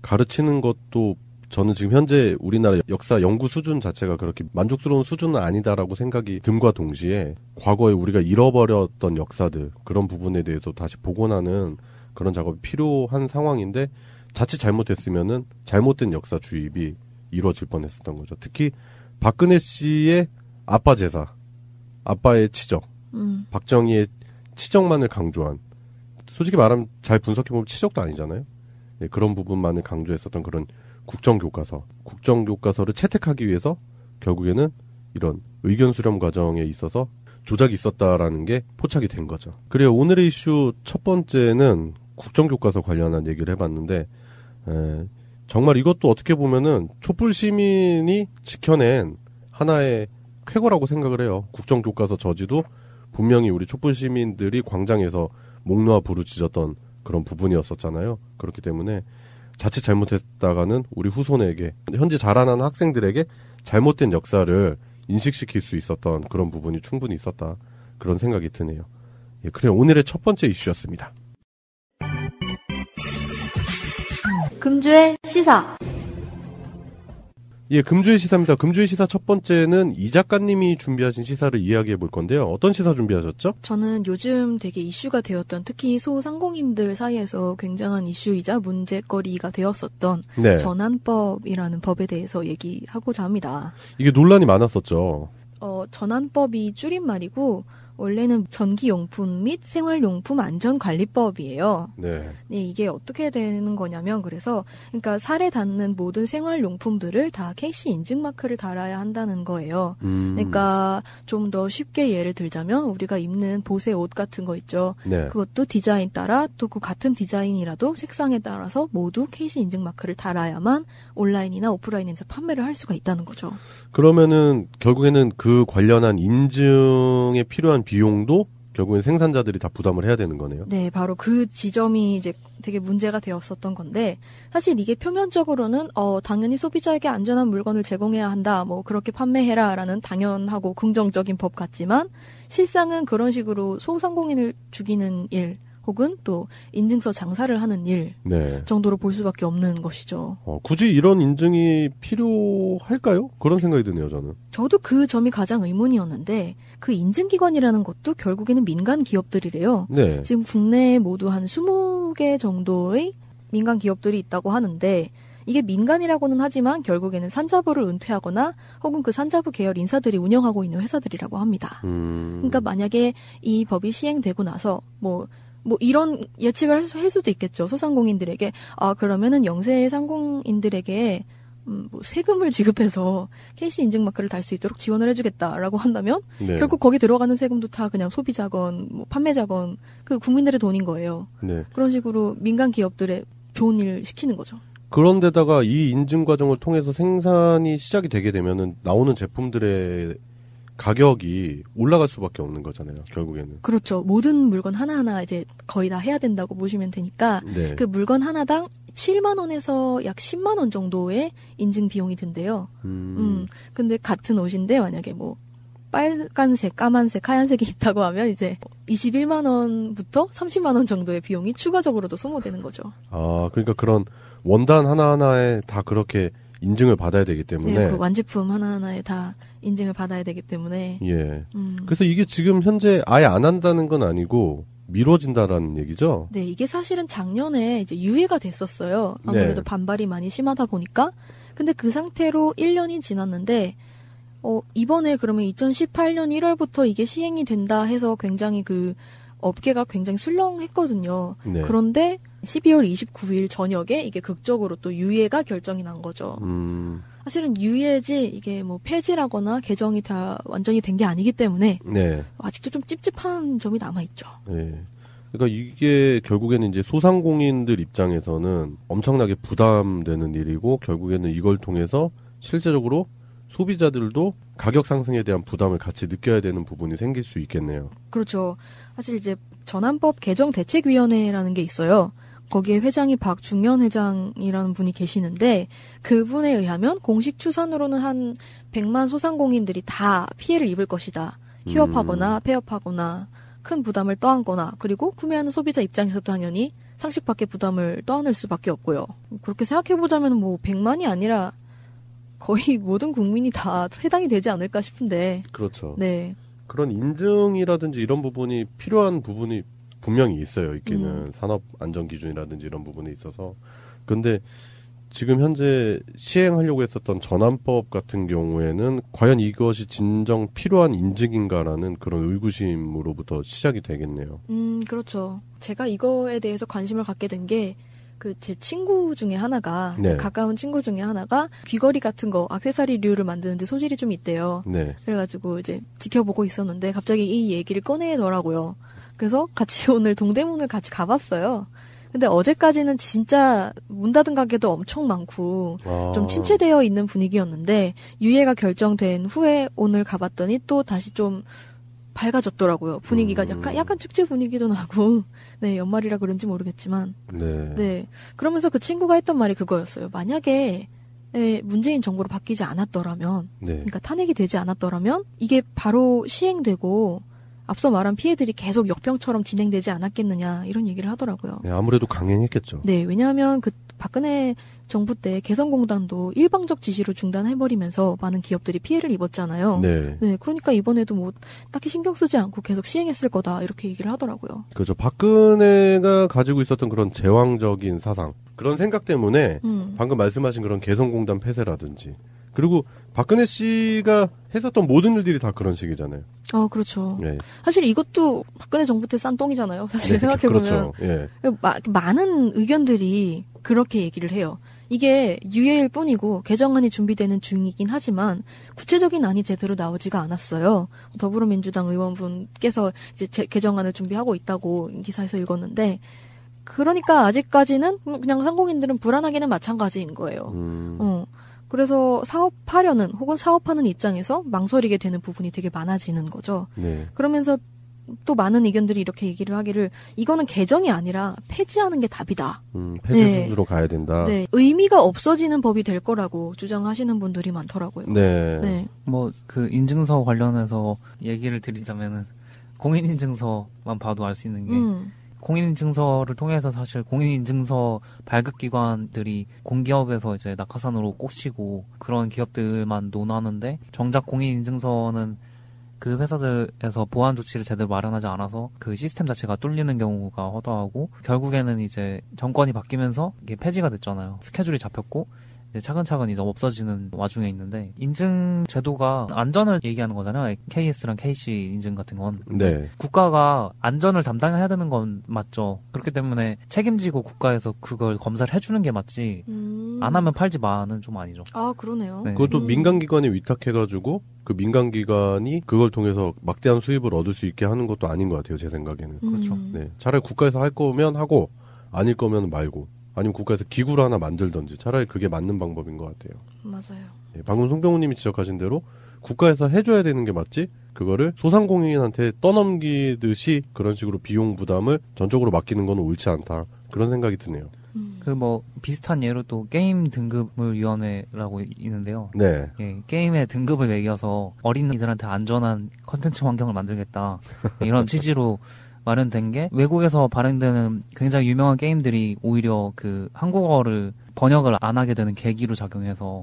가르치는 것도 저는 지금 현재 우리나라 역사 연구 수준 자체가 그렇게 만족스러운 수준은 아니다라고 생각이 듦과 동시에 과거에 우리가 잃어버렸던 역사들 그런 부분에 대해서 다시 복원하는 그런 작업이 필요한 상황인데 자칫 잘못했으면은 잘못된 역사 주입이 이루어질 뻔했었던 거죠. 특히 박근혜 씨의 아빠 제사, 아빠의 치적, 박정희의 치적만을 강조한 솔직히 말하면 잘 분석해보면 치적도 아니잖아요. 네, 그런 부분만을 강조했었던 그런 국정교과서를 채택하기 위해서 결국에는 이런 의견 수렴 과정에 있어서 조작이 있었다라는 게 포착이 된 거죠. 그래요. 오늘의 이슈 첫 번째는 국정교과서 관련한 얘기를 해봤는데 정말 이것도 어떻게 보면은 촛불 시민이 지켜낸 하나의 쾌거라고 생각을 해요. 국정교과서 저지도 분명히 우리 촛불 시민들이 광장에서 목 놓아 부르짖었던 그런 부분이었었잖아요. 그렇기 때문에 자칫 잘못했다가는 우리 후손에게 현재 자라나는 학생들에게 잘못된 역사를 인식시킬 수 있었던 그런 부분이 충분히 있었다. 그런 생각이 드네요. 예, 그래 오늘의 첫 번째 이슈였습니다. 금주의 시사. 예, 금주의 시사입니다. 금주의 시사 첫 번째는 이 작가님이 준비하신 시사를 이야기해 볼 건데요. 어떤 시사 준비하셨죠? 저는 요즘 되게 이슈가 되었던 특히 소상공인들 사이에서 굉장한 이슈이자 문제거리가 되었었던 전환법이라는 법에 대해서 얘기하고자 합니다. 이게 논란이 많았었죠. 전환법이 줄임말이고 원래는 전기용품 및 생활용품 안전관리법이에요. 네, 이게 어떻게 되는 거냐면 그러니까 살에 닿는 모든 생활용품들을 다 KC 인증마크를 달아야 한다는 거예요. 그러니까 좀 더 쉽게 예를 들자면 우리가 입는 보세 옷 같은 거 있죠. 네. 그것도 디자인 따라 또 그 같은 디자인이라도 색상에 따라서 모두 KC 인증마크를 달아야만 온라인이나 오프라인에서 판매를 할 수가 있다는 거죠. 그러면은 결국에는 그 관련한 인증에 필요한 비용도 결국엔 생산자들이 다 부담을 해야 되는 거네요. 네, 바로 그 지점이 이제 되게 문제가 되었었던 건데 사실 이게 표면적으로는 당연히 소비자에게 안전한 물건을 제공해야 한다. 그렇게 판매해라라는 당연하고 긍정적인 법 같지만 실상은 그런 식으로 소상공인을 죽이는 일 혹은 또 인증서 장사를 하는 일 정도로 볼 수밖에 없는 것이죠. 굳이 이런 인증이 필요할까요? 그런 생각이 드네요, 저는. 저도 그 점이 가장 의문이었는데 그 인증기관이라는 것도 결국에는 민간 기업들이래요. 네. 지금 국내에 모두 한 20개 정도의 민간 기업들이 있다고 하는데 이게 민간이라고는 하지만 결국에는 산자부를 은퇴하거나 혹은 그 산자부 계열 인사들이 운영하고 있는 회사들이라고 합니다. 그러니까 만약에 이 법이 시행되고 나서 이런 예측을 할 수도 있겠죠. 소상공인들에게. 그러면은 영세 상공인들에게 뭐 세금을 지급해서 KC 인증 마크를 달 수 있도록 지원을 해주겠다라고 한다면 네. 결국 거기 들어가는 세금도 다 그냥 소비자건 뭐 판매자건 그 국민들의 돈인 거예요. 네. 그런 식으로 민간 기업들의 좋은 일 시키는 거죠. 그런데다가 이 인증 과정을 통해서 생산이 시작이 되게 되면은 나오는 제품들의 가격이 올라갈 수밖에 없는 거잖아요, 결국에는. 그렇죠. 모든 물건 하나하나 이제 거의 다 해야 된다고 보시면 되니까 네. 그 물건 하나당 7만 원에서 약 10만 원 정도의 인증 비용이 든대요. 근데 같은 옷인데 만약에 뭐 빨간색, 까만색, 하얀색이 있다고 하면 이제 21만 원부터 30만 원 정도의 비용이 추가적으로도 소모되는 거죠. 아, 그러니까 그런 원단 하나하나에 다 그렇게 인증을 받아야 되기 때문에. 네, 그 완제품 하나하나에 다 인증을 받아야 되기 때문에. 예. 그래서 이게 지금 현재 아예 안 한다는 건 아니고 미뤄진다라는 얘기죠? 네, 이게 사실은 작년에 이제 유예가 됐었어요. 아무래도 네. 반발이 많이 심하다 보니까. 근데 그 상태로 1년이 지났는데, 이번에 그러면 2018년 1월부터 이게 시행이 된다 해서 굉장히 그 업계가 굉장히 술렁했거든요. 네. 그런데 12월 29일 저녁에 이게 극적으로 또 유예가 결정이 난 거죠. 사실은 유예지 이게 뭐 폐지라거나 개정이 다 완전히 된 게 아니기 때문에 네. 아직도 좀 찝찝한 점이 남아있죠. 네. 그러니까 이게 결국에는 이제 소상공인들 입장에서는 엄청나게 부담되는 일이고 결국에는 이걸 통해서 실제적으로 소비자들도 가격 상승에 대한 부담을 같이 느껴야 되는 부분이 생길 수 있겠네요. 그렇죠. 사실 이제 전환법 개정 대책위원회라는 게 있어요. 거기에 회장이 박중현 회장이라는 분이 계시는데 그분에 의하면 공식 추산으로는 한 100만 소상공인들이 다 피해를 입을 것이다. 휴업하거나 폐업하거나 큰 부담을 떠안거나 그리고 구매하는 소비자 입장에서도 당연히 상식밖에 부담을 떠안을 수밖에 없고요. 그렇게 생각해보자면 뭐 100만이 아니라 거의 모든 국민이 다 해당이 되지 않을까 싶은데. 그렇죠. 네. 그런 인증이라든지 이런 부분이 필요한 부분이 분명히 있어요. 있기는 산업 안전 기준이라든지 이런 부분에 있어서. 그런데 지금 현재 시행하려고 했었던 전환법 같은 경우에는 과연 이것이 진정 필요한 인증인가라는 그런 의구심으로부터 시작이 되겠네요. 그렇죠. 제가 이거에 대해서 관심을 갖게 된 게 그 제 친구 중에 하나가 네. 가까운 친구 중에 하나가 귀걸이 같은 거 액세서리류를 만드는데 소질이 좀 있대요. 네. 그래가지고 이제 지켜보고 있었는데 갑자기 이 얘기를 꺼내더라고요. 그래서 같이 오늘 동대문을 같이 가봤어요. 근데 어제까지는 진짜 문 닫은 가게도 엄청 많고 좀 침체되어 있는 분위기였는데 유예가 결정된 후에 오늘 가봤더니 또 다시 좀 밝아졌더라고요. 분위기가 약간 축제 분위기도 나고, 네, 연말이라 그런지 모르겠지만. 네. 네. 그러면서 그 친구가 했던 말이 그거였어요. 만약에, 문재인 정부로 바뀌지 않았더라면, 네. 그러니까 탄핵이 되지 않았더라면, 이게 바로 시행되고, 앞서 말한 피해들이 계속 역병처럼 진행되지 않았겠느냐, 이런 얘기를 하더라고요. 네, 아무래도 강행했겠죠. 네, 왜냐하면 그 박근혜 정부 때 개성공단도 일방적 지시로 중단해버리면서 많은 기업들이 피해를 입었잖아요. 네. 네, 그러니까 이번에도 뭐 딱히 신경 쓰지 않고 계속 시행했을 거다 이렇게 얘기를 하더라고요. 그렇죠. 박근혜가 가지고 있었던 그런 제왕적인 사상, 그런 생각 때문에 방금 말씀하신 그런 개성공단 폐쇄라든지 그리고 박근혜 씨가 했었던 모든 일들이 다 그런 식이잖아요. 그렇죠. 네. 사실 이것도 박근혜 정부 때 싼 똥이잖아요. 사실 네, 생각해보면. 그렇죠. 예. 많은 의견들이 그렇게 얘기를 해요. 이게 유예일 뿐이고 개정안이 준비되는 중이긴 하지만 구체적인 안이 제대로 나오지가 않았어요. 더불어민주당 의원분께서 이제 개정안을 준비하고 있다고 기사에서 읽었는데 그러니까 아직까지는 그냥 상공인들은 불안하기는 마찬가지인 거예요. 그래서 사업하려는 혹은 사업하는 입장에서 망설이게 되는 부분이 되게 많아지는 거죠. 네. 그러면서 또 많은 의견들이 이렇게 얘기를 하기를 이거는 개정이 아니라 폐지하는 게 답이다. 폐지 순으로 가야 된다. 네, 의미가 없어지는 법이 될 거라고 주장하시는 분들이 많더라고요. 네. 네. 뭐 그 인증서 관련해서 얘기를 드리자면은 공인인증서만 봐도 알 수 있는 게 공인인증서를 통해서 사실 공인인증서 발급기관들이 공기업에서 이제 낙하산으로 꽂히고 그런 기업들만 논하는데 정작 공인인증서는 그 회사들에서 보안 조치를 제대로 마련하지 않아서 그 시스템 자체가 뚫리는 경우가 허다하고 결국에는 이제 정권이 바뀌면서 이게 폐지가 됐잖아요. 스케줄이 잡혔고 이제 차근차근 이제 없어지는 와중에 있는데 인증 제도가 안전을 얘기하는 거잖아요. KS랑 KC 인증 같은 건. 네. 국가가 안전을 담당해야 되는 건 맞죠. 그렇기 때문에 책임지고 국가에서 그걸 검사를 해주는 게 맞지. 안 하면 팔지 마는 좀 아니죠. 아, 그러네요. 네. 그것도 민간기관에 위탁해가지고 그 민간기관이 그걸 통해서 막대한 수입을 얻을 수 있게 하는 것도 아닌 것 같아요. 제 생각에는. 그렇죠. 네. 차라리 국가에서 할 거면 하고 아닐 거면 말고 아니면 국가에서 기구를 하나 만들든지 차라리 그게 맞는 방법인 것 같아요. 맞아요. 네. 방금 송병호님이 지적하신 대로 국가에서 해줘야 되는 게 맞지 그거를 소상공인한테 떠넘기듯이 그런 식으로 비용 부담을 전적으로 맡기는 건 옳지 않다. 그런 생각이 드네요. 그 뭐 비슷한 예로 또 게임 등급위원회라고 있는데요. 네. 예, 게임의 등급을 매겨서 어린이들한테 안전한 컨텐츠 환경을 만들겠다. 이런 취지로 마련된 게 외국에서 발행되는 굉장히 유명한 게임들이 오히려 그 한국어를 번역을 안 하게 되는 계기로 작용해서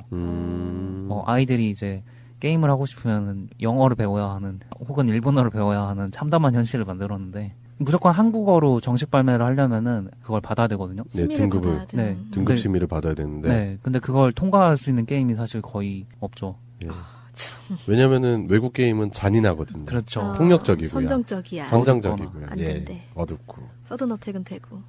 아이들이 이제 게임을 하고 싶으면 영어를 배워야 하는 혹은 일본어를 배워야 하는 참담한 현실을 만들었는데 무조건 한국어로 정식 발매를 하려면은 그걸 받아야 되거든요. 네, 등급을. 네, 등급 심의를 받아야 되는데. 네, 근데 그걸 통과할 수 있는 게임이 사실 거의 없죠. 예. 왜냐면은 외국 게임은 잔인하거든요. 그렇죠. 폭력적이고요. 선정적이야. 선정적이고요. 안 예. 된대. 어둡고. 서든어택은 되고.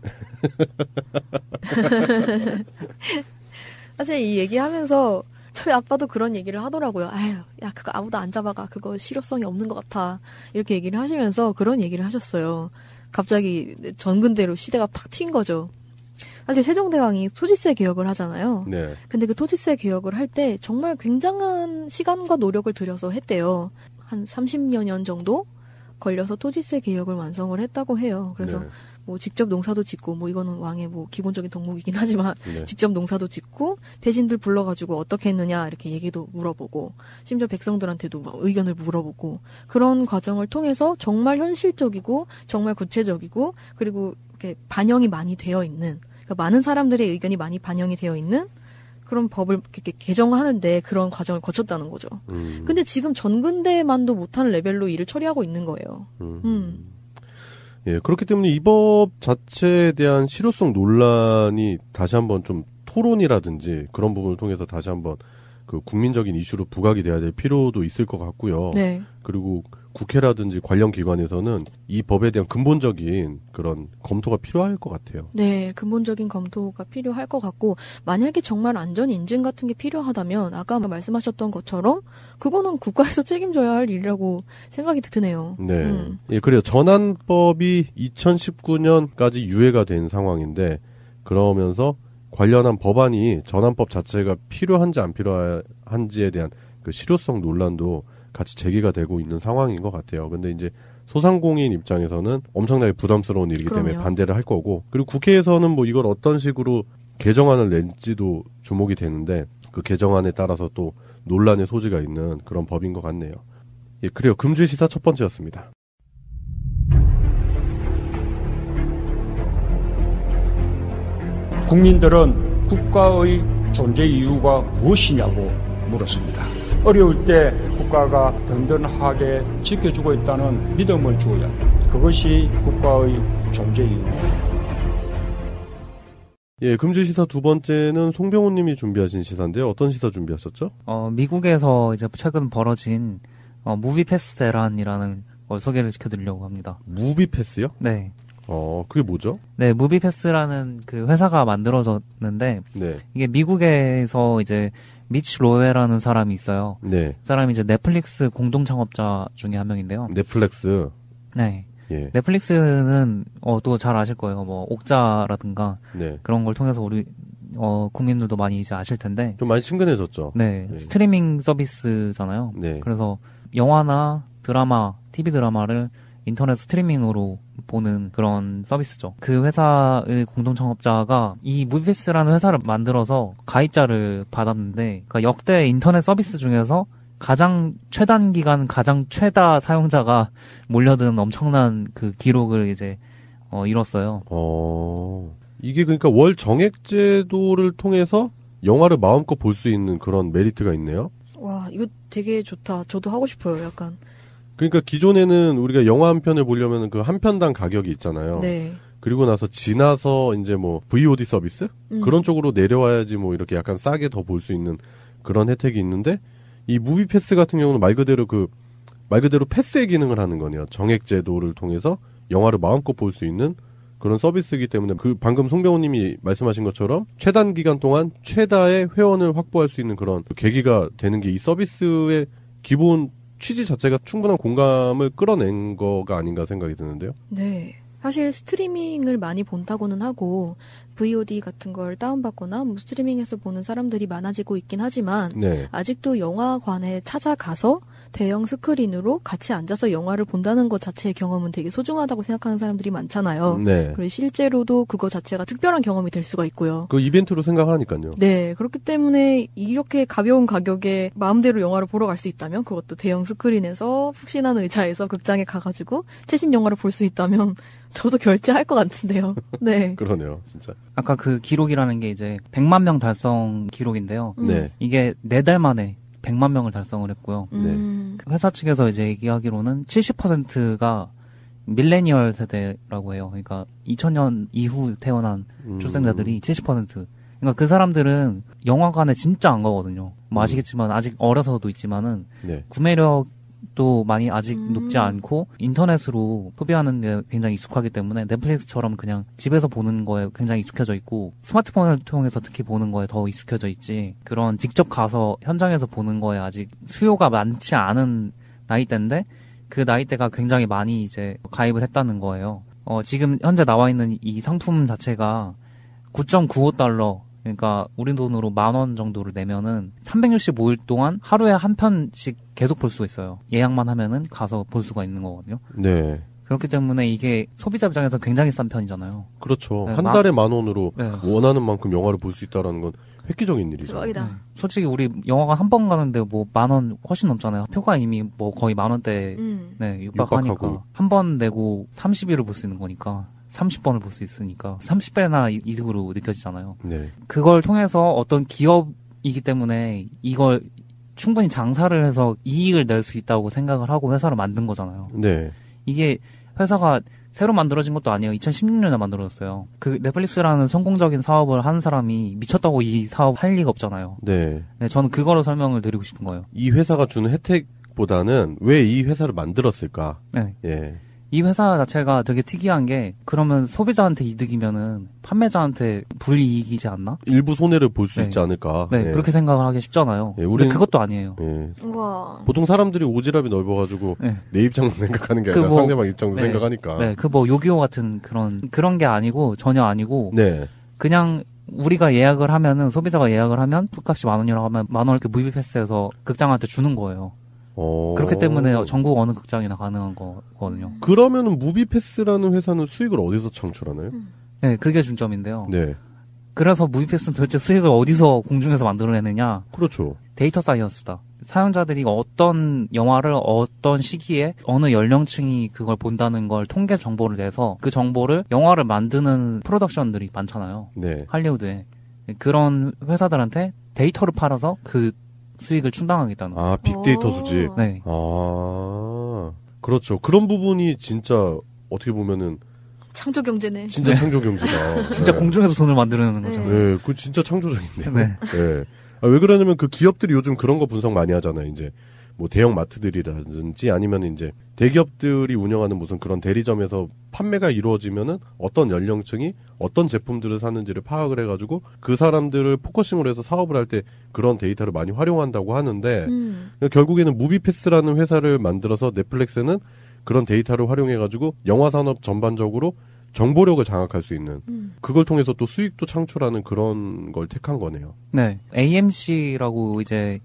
사실 이 얘기하면서 저희 아빠도 그런 얘기를 하더라고요. 아유, 야, 그거 아무도 안 잡아가. 그거 실효성이 없는 것 같아. 이렇게 얘기를 하시면서 그런 얘기를 하셨어요. 갑자기 전근대로 시대가 팍 튄 거죠. 사실 세종대왕이 토지세 개혁을 하잖아요. 네. 근데 그 토지세 개혁을 할 때 정말 굉장한 시간과 노력을 들여서 했대요. 한 30여 년 정도 걸려서 토지세 개혁을 완성을 했다고 해요. 그래서 네. 뭐 직접 농사도 짓고 뭐 이거는 왕의 뭐 기본적인 덕목이긴 하지만 네. 직접 농사도 짓고 대신들 불러가지고 어떻게 했느냐 이렇게 얘기도 물어보고 심지어 백성들한테도 막 의견을 물어보고 그런 과정을 통해서 정말 현실적이고 정말 구체적이고 그리고 이렇게 반영이 많이 되어 있는 그러니까 많은 사람들의 의견이 많이 반영이 되어 있는 그런 법을 이렇게 개정하는데 그런 과정을 거쳤다는 거죠. 근데 지금 전근대만도 못한 레벨로 일을 처리하고 있는 거예요. 예, 그렇기 때문에 이 법 자체에 대한 실효성 논란이 다시 한번 좀 토론이라든지 그런 부분을 통해서 다시 한번 그 국민적인 이슈로 부각이 돼야 될 필요도 있을 것 같고요. 네. 그리고 국회라든지 관련 기관에서는 이 법에 대한 근본적인 그런 검토가 필요할 것 같아요. 네, 근본적인 검토가 필요할 것 같고 만약에 정말 안전 인증 같은 게 필요하다면 아까 말씀하셨던 것처럼 그거는 국가에서 책임져야 할 일이라고 생각이 드네요. 네, 예, 그래요. 전환법이 2019년까지 유예가 된 상황인데 그러면서 관련한 법안이 전환법 자체가 필요한지 안 필요한지에 대한 그 실효성 논란도 같이 제기가 되고 있는 상황인 것 같아요. 근데 이제 소상공인 입장에서는 엄청나게 부담스러운 일이기 때문에 그럼요. 반대를 할 거고 그리고 국회에서는 뭐 이걸 어떤 식으로 개정안을 낼지도 주목이 되는데 그 개정안에 따라서 또 논란의 소지가 있는 그런 법인 것 같네요. 예, 그래요. 금주의 시사 첫 번째였습니다. 국민들은 국가의 존재 이유가 무엇이냐고 물었습니다. 어려울 때 국가가 든든하게 지켜주고 있다는 믿음을 주어야 합니다. 그것이 국가의 존재 이유입니다. 예, 금주의 시사 두 번째는 송병호 님이 준비하신 시사인데요. 어떤 시사 준비하셨죠? 미국에서 이제 최근 벌어진 무비 패스 대란이라는 걸 소개를 시켜드리려고 합니다. 무비 패스요? 네. 그게 뭐죠? 네, 무비 패스라는 그 회사가 만들어졌는데 네. 이게 미국에서 이제 미치 로웨라는 사람이 있어요. 네. 그 사람이 이제 넷플릭스 공동 창업자 중에 한 명인데요. 넷플릭스. 네. 예. 넷플릭스는 또 잘 아실 거예요. 뭐 옥자라든가 네. 그런 걸 통해서 우리 국민들도 많이 이제 아실 텐데. 좀 많이 친근해졌죠. 네. 스트리밍 서비스잖아요. 네. 그래서 영화나 드라마, TV 드라마를 인터넷 스트리밍으로 보는 그런 서비스죠. 그 회사의 공동 창업자가 이 무비패스라는 회사를 만들어서 가입자를 받았는데, 그러니까 역대 인터넷 서비스 중에서 가장 최단 기간, 가장 최다 사용자가 몰려든 엄청난 그 기록을 이제 이뤘어요. 이게 그러니까 월 정액 제도를 통해서 영화를 마음껏 볼 수 있는 그런 메리트가 있네요. 와, 이거 되게 좋다. 저도 하고 싶어요, 약간. 그러니까 기존에는 우리가 영화 한 편을 보려면 그 한 편당 가격이 있잖아요. 네. 그리고 나서 지나서 이제 뭐 VOD 서비스? 그런 쪽으로 내려와야지 뭐 이렇게 약간 싸게 더 볼 수 있는 그런 혜택이 있는데 이 무비 패스 같은 경우는 말 그대로 패스의 기능을 하는 거네요. 정액 제도를 통해서 영화를 마음껏 볼 수 있는 그런 서비스이기 때문에 그 방금 송병호님이 말씀하신 것처럼 최단 기간 동안 최다의 회원을 확보할 수 있는 그런 계기가 되는 게 이 서비스의 기본 취지 자체가 충분한 공감을 끌어낸 거가 아닌가 생각이 드는데요. 네. 사실 스트리밍을 많이 본다고는 하고 VOD 같은 걸 다운받거나 뭐 스트리밍에서 보는 사람들이 많아지고 있긴 하지만 네. 아직도 영화관에 찾아가서 대형 스크린으로 같이 앉아서 영화를 본다는 것 자체의 경험은 되게 소중하다고 생각하는 사람들이 많잖아요. 네. 그리고 실제로도 그거 자체가 특별한 경험이 될 수가 있고요. 그 이벤트로 생각하니까요. 네. 그렇기 때문에 이렇게 가벼운 가격에 마음대로 영화를 보러 갈 수 있다면 그것도 대형 스크린에서 푹신한 의자에서 극장에 가가지고 최신 영화를 볼 수 있다면 저도 결제할 것 같은데요. 네. 그러네요, 진짜. 아까 그 기록이라는 게 이제 100만 명 달성 기록인데요. 네. 이게 4달 만에 100만 명을 달성을 했고요. 회사 측에서 이제 얘기하기로는 70%가 밀레니얼 세대라고 해요. 그러니까 2000년 이후 태어난 출생자들이 70%. 그러니까 그 사람들은 영화관에 진짜 안 가거든요. 뭐 아시겠지만 아직 어려서도 있지만은 구매력도 많이 아직 높지 않고 인터넷으로 소비하는 게 굉장히 익숙하기 때문에 넷플릭스처럼 그냥 집에서 보는 거에 굉장히 익숙해져 있고 스마트폰을 통해서 특히 보는 거에 더 익숙해져 있지 그런 직접 가서 현장에서 보는 거에 아직 수요가 많지 않은 나이대인데 그 나이대가 굉장히 많이 이제 가입을 했다는 거예요. 지금 현재 나와 있는 이 상품 자체가 9.95달러 그러니까 우리 돈으로 10,000원 정도를 내면은 365일 동안 하루에 한 편씩 계속 볼 수가 있어요. 예약만 하면은 가서 볼 수가 있는 거거든요. 네. 그렇기 때문에 이게 소비자 입장에서 굉장히 싼 편이잖아요. 그렇죠. 네, 한 달에 10,000원으로 네. 원하는 만큼 영화를 볼 수 있다라는 건 획기적인 일이죠. 대박이다. 네. 솔직히 우리 영화관 한 번 가는데 뭐 10,000원 훨씬 넘잖아요. 표가 이미 뭐 거의 10,000원대 네, 육박하니까 한 번 내고 30일을 볼 수 있는 거니까 30번을 볼 수 있으니까 30배나 이득으로 느껴지잖아요. 네. 그걸 통해서 어떤 기업이기 때문에 이걸 충분히 장사를 해서 이익을 낼 수 있다고 생각을 하고 회사를 만든 거잖아요. 네. 이게 회사가 새로 만들어진 것도 아니에요. 2016년에 만들어졌어요. 그 넷플릭스라는 성공적인 사업을 하는 사람이 미쳤다고 이 사업 할 리가 없잖아요. 네. 네, 저는 그거로 설명을 드리고 싶은 거예요. 이 회사가 주는 혜택보다는 왜 이 회사를 만들었을까? 네. 예. 이 회사 자체가 되게 특이한 게 그러면 소비자한테 이득이면은 판매자한테 불이익이지 않나? 일부 손해를 볼 수 있지 않을까? 네, 그렇게 생각을 하기 쉽잖아요. 근데 그것도 아니에요. 우와. 보통 사람들이 오지랖이 넓어가지고 내 입장만 생각하는 게 아니라 상대방 입장도 생각하니까. 네, 그 뭐 요기요 같은 그런 게 아니고 전혀 아니고 그냥 우리가 예약을 하면은 소비자가 예약을 하면 표값이 10,000원이라고 하면 10,000원 이렇게 무비 패스해서 극장한테 주는 거예요. 그렇기 때문에 전국 어느 극장이나 가능한 거거든요. 그러면은 무비패스라는 회사는 수익을 어디서 창출하나요? 네, 그게 중점인데요. 네. 그래서 무비패스는 도대체 수익을 어디서 공중에서 만들어내느냐? 그렇죠. 데이터 사이언스다. 사용자들이 어떤 영화를 어떤 시기에 어느 연령층이 그걸 본다는 걸 통계 정보를 내서 그 정보를 영화를 만드는 프로덕션들이 많잖아요. 네. 할리우드에. 그런 회사들한테 데이터를 팔아서 그 수익을 충당하겠다는 거예요. 아, 빅데이터 수집. 네. 아, 그렇죠. 그런 부분이 진짜 어떻게 보면은 창조 경제네. 진짜 창조 경제다. 진짜 공중에서 돈을 만들어내는 거죠. 네, 그 진짜 창조적인데요. 네. 네. 아, 왜 그러냐면 그 기업들이 요즘 그런 거 분석 많이 하잖아요. 이제 뭐 대형 마트들이라든지 아니면 이제 대기업들이 운영하는 무슨 그런 대리점에서 판매가 이루어지면은 어떤 연령층이 어떤 제품들을 사는지를 파악을 해가지고 그 사람들을 포커싱으로 해서 사업을 할 때 그런 데이터를 많이 활용한다고 하는데 결국에는 무비패스라는 회사를 만들어서 넷플릭스는 그런 데이터를 활용해가지고 영화 산업 전반적으로 정보력을 장악할 수 있는 그걸 통해서 또 수익도 창출하는 그런 걸 택한 거네요. 네, AMC라고 이제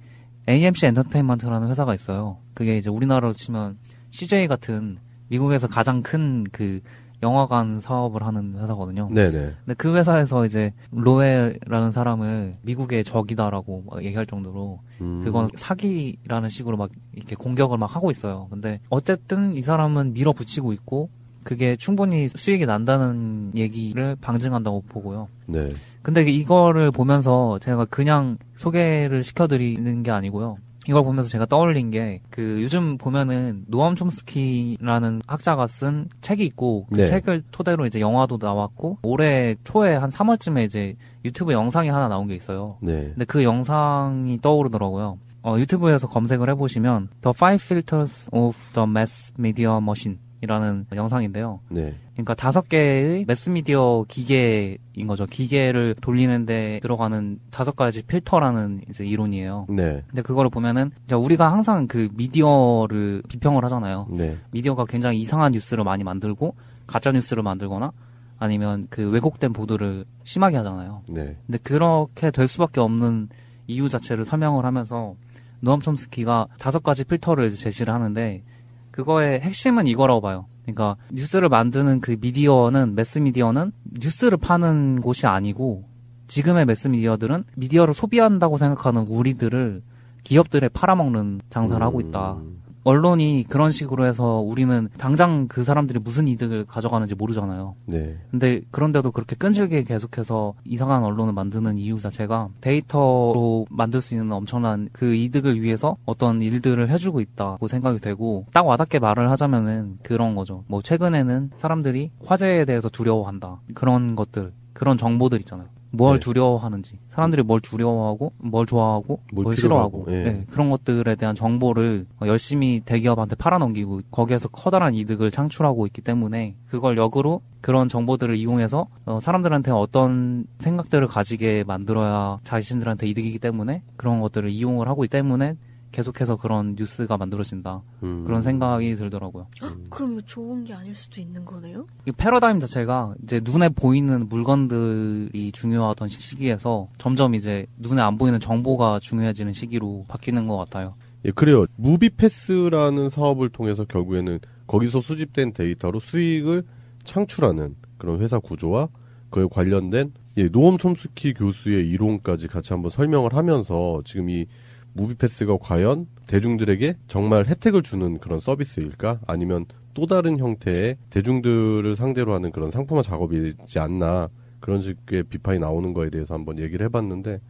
AMC 엔터테인먼트라는 회사가 있어요. 그게 이제 우리나라로 치면 CJ 같은 미국에서 가장 큰 그 영화관 사업을 하는 회사거든요. 네네. 근데 그 회사에서 이제 로에라는 사람을 미국의 적이다라고 막 얘기할 정도로 그건 사기라는 식으로 막 이렇게 공격을 막 하고 있어요. 근데 어쨌든 이 사람은 밀어붙이고 있고 그게 충분히 수익이 난다는 얘기를 방증한다고 보고요. 네. 근데 이거를 보면서 제가 그냥 소개를 시켜드리는 게 아니고요. 이걸 보면서 제가 떠올린 게 그 요즘 보면은 노암 촘스키라는 학자가 쓴 책이 있고 그 책을 토대로 이제 영화도 나왔고 올해 초에 한 3월쯤에 이제 유튜브 영상이 하나 나온 게 있어요. 네. 근데 그 영상이 떠오르더라고요. 유튜브에서 검색을 해보시면 The 5 Filters of the Mass Media Machine 이라는 영상인데요. 네. 그러니까 5개의 매스미디어 기계인 거죠. 기계를 돌리는데 들어가는 5가지 필터라는 이제 이론이에요. 네. 근데 그거를 보면은 이제 우리가 항상 그 미디어를 비평을 하잖아요. 네. 미디어가 굉장히 이상한 뉴스를 많이 만들고 가짜 뉴스를 만들거나 아니면 그 왜곡된 보도를 심하게 하잖아요. 네. 근데 그렇게 될 수밖에 없는 이유 자체를 설명을 하면서 노암 촘스키가 5가지 필터를 이제 제시를 하는데 그거의 핵심은 이거라고 봐요. 그러니까 뉴스를 만드는 그 미디어는 매스미디어는 뉴스를 파는 곳이 아니고 지금의 매스미디어들은 미디어를 소비한다고 생각하는 우리들을 기업들에 팔아먹는 장사를 하고 있다. 언론이 그런 식으로 해서 우리는 당장 그 사람들이 무슨 이득을 가져가는지 모르잖아요. 네. 근데 그런데도 그렇게 끈질기게 계속해서 이상한 언론을 만드는 이유 자체가 데이터로 만들 수 있는 엄청난 그 이득을 위해서 어떤 일들을 해주고 있다고 생각이 되고 딱 와닿게 말을 하자면은 그런 거죠. 뭐 최근에는 사람들이 화재에 대해서 두려워한다. 그런 것들, 그런 정보들 있잖아요. 뭘 두려워하는지, 사람들이 뭘 두려워하고, 뭘 좋아하고, 뭘 싫어하고, 네, 그런 것들에 대한 정보를 열심히 대기업한테 팔아넘기고 거기에서 커다란 이득을 창출하고 있기 때문에 그걸 역으로 그런 정보들을 이용해서 사람들한테 어떤 생각들을 가지게 만들어야 자신들한테 이득이기 때문에 그런 것들을 이용을 하고 있기 때문에 계속해서 그런 뉴스가 만들어진다. 그런 생각이 들더라고요. 그럼 이거 좋은 게 아닐 수도 있는 거네요? 이 패러다임 자체가 이제 눈에 보이는 물건들이 중요하던 시기에서 점점 이제 눈에 안 보이는 정보가 중요해지는 시기로 바뀌는 것 같아요. 예, 그래요. 무비패스라는 사업을 통해서 결국에는 거기서 수집된 데이터로 수익을 창출하는 그런 회사 구조와 그에 관련된 노엄 촘스키 교수의 이론까지 같이 한번 설명을 하면서 지금 이 무비패스가 과연 대중들에게 정말 혜택을 주는 그런 서비스일까? 아니면 또 다른 형태의 대중들을 상대로 하는 그런 상품화 작업이지 않나? 그런 식의 비판이 나오는 거에 대해서 한번 얘기를 해봤는데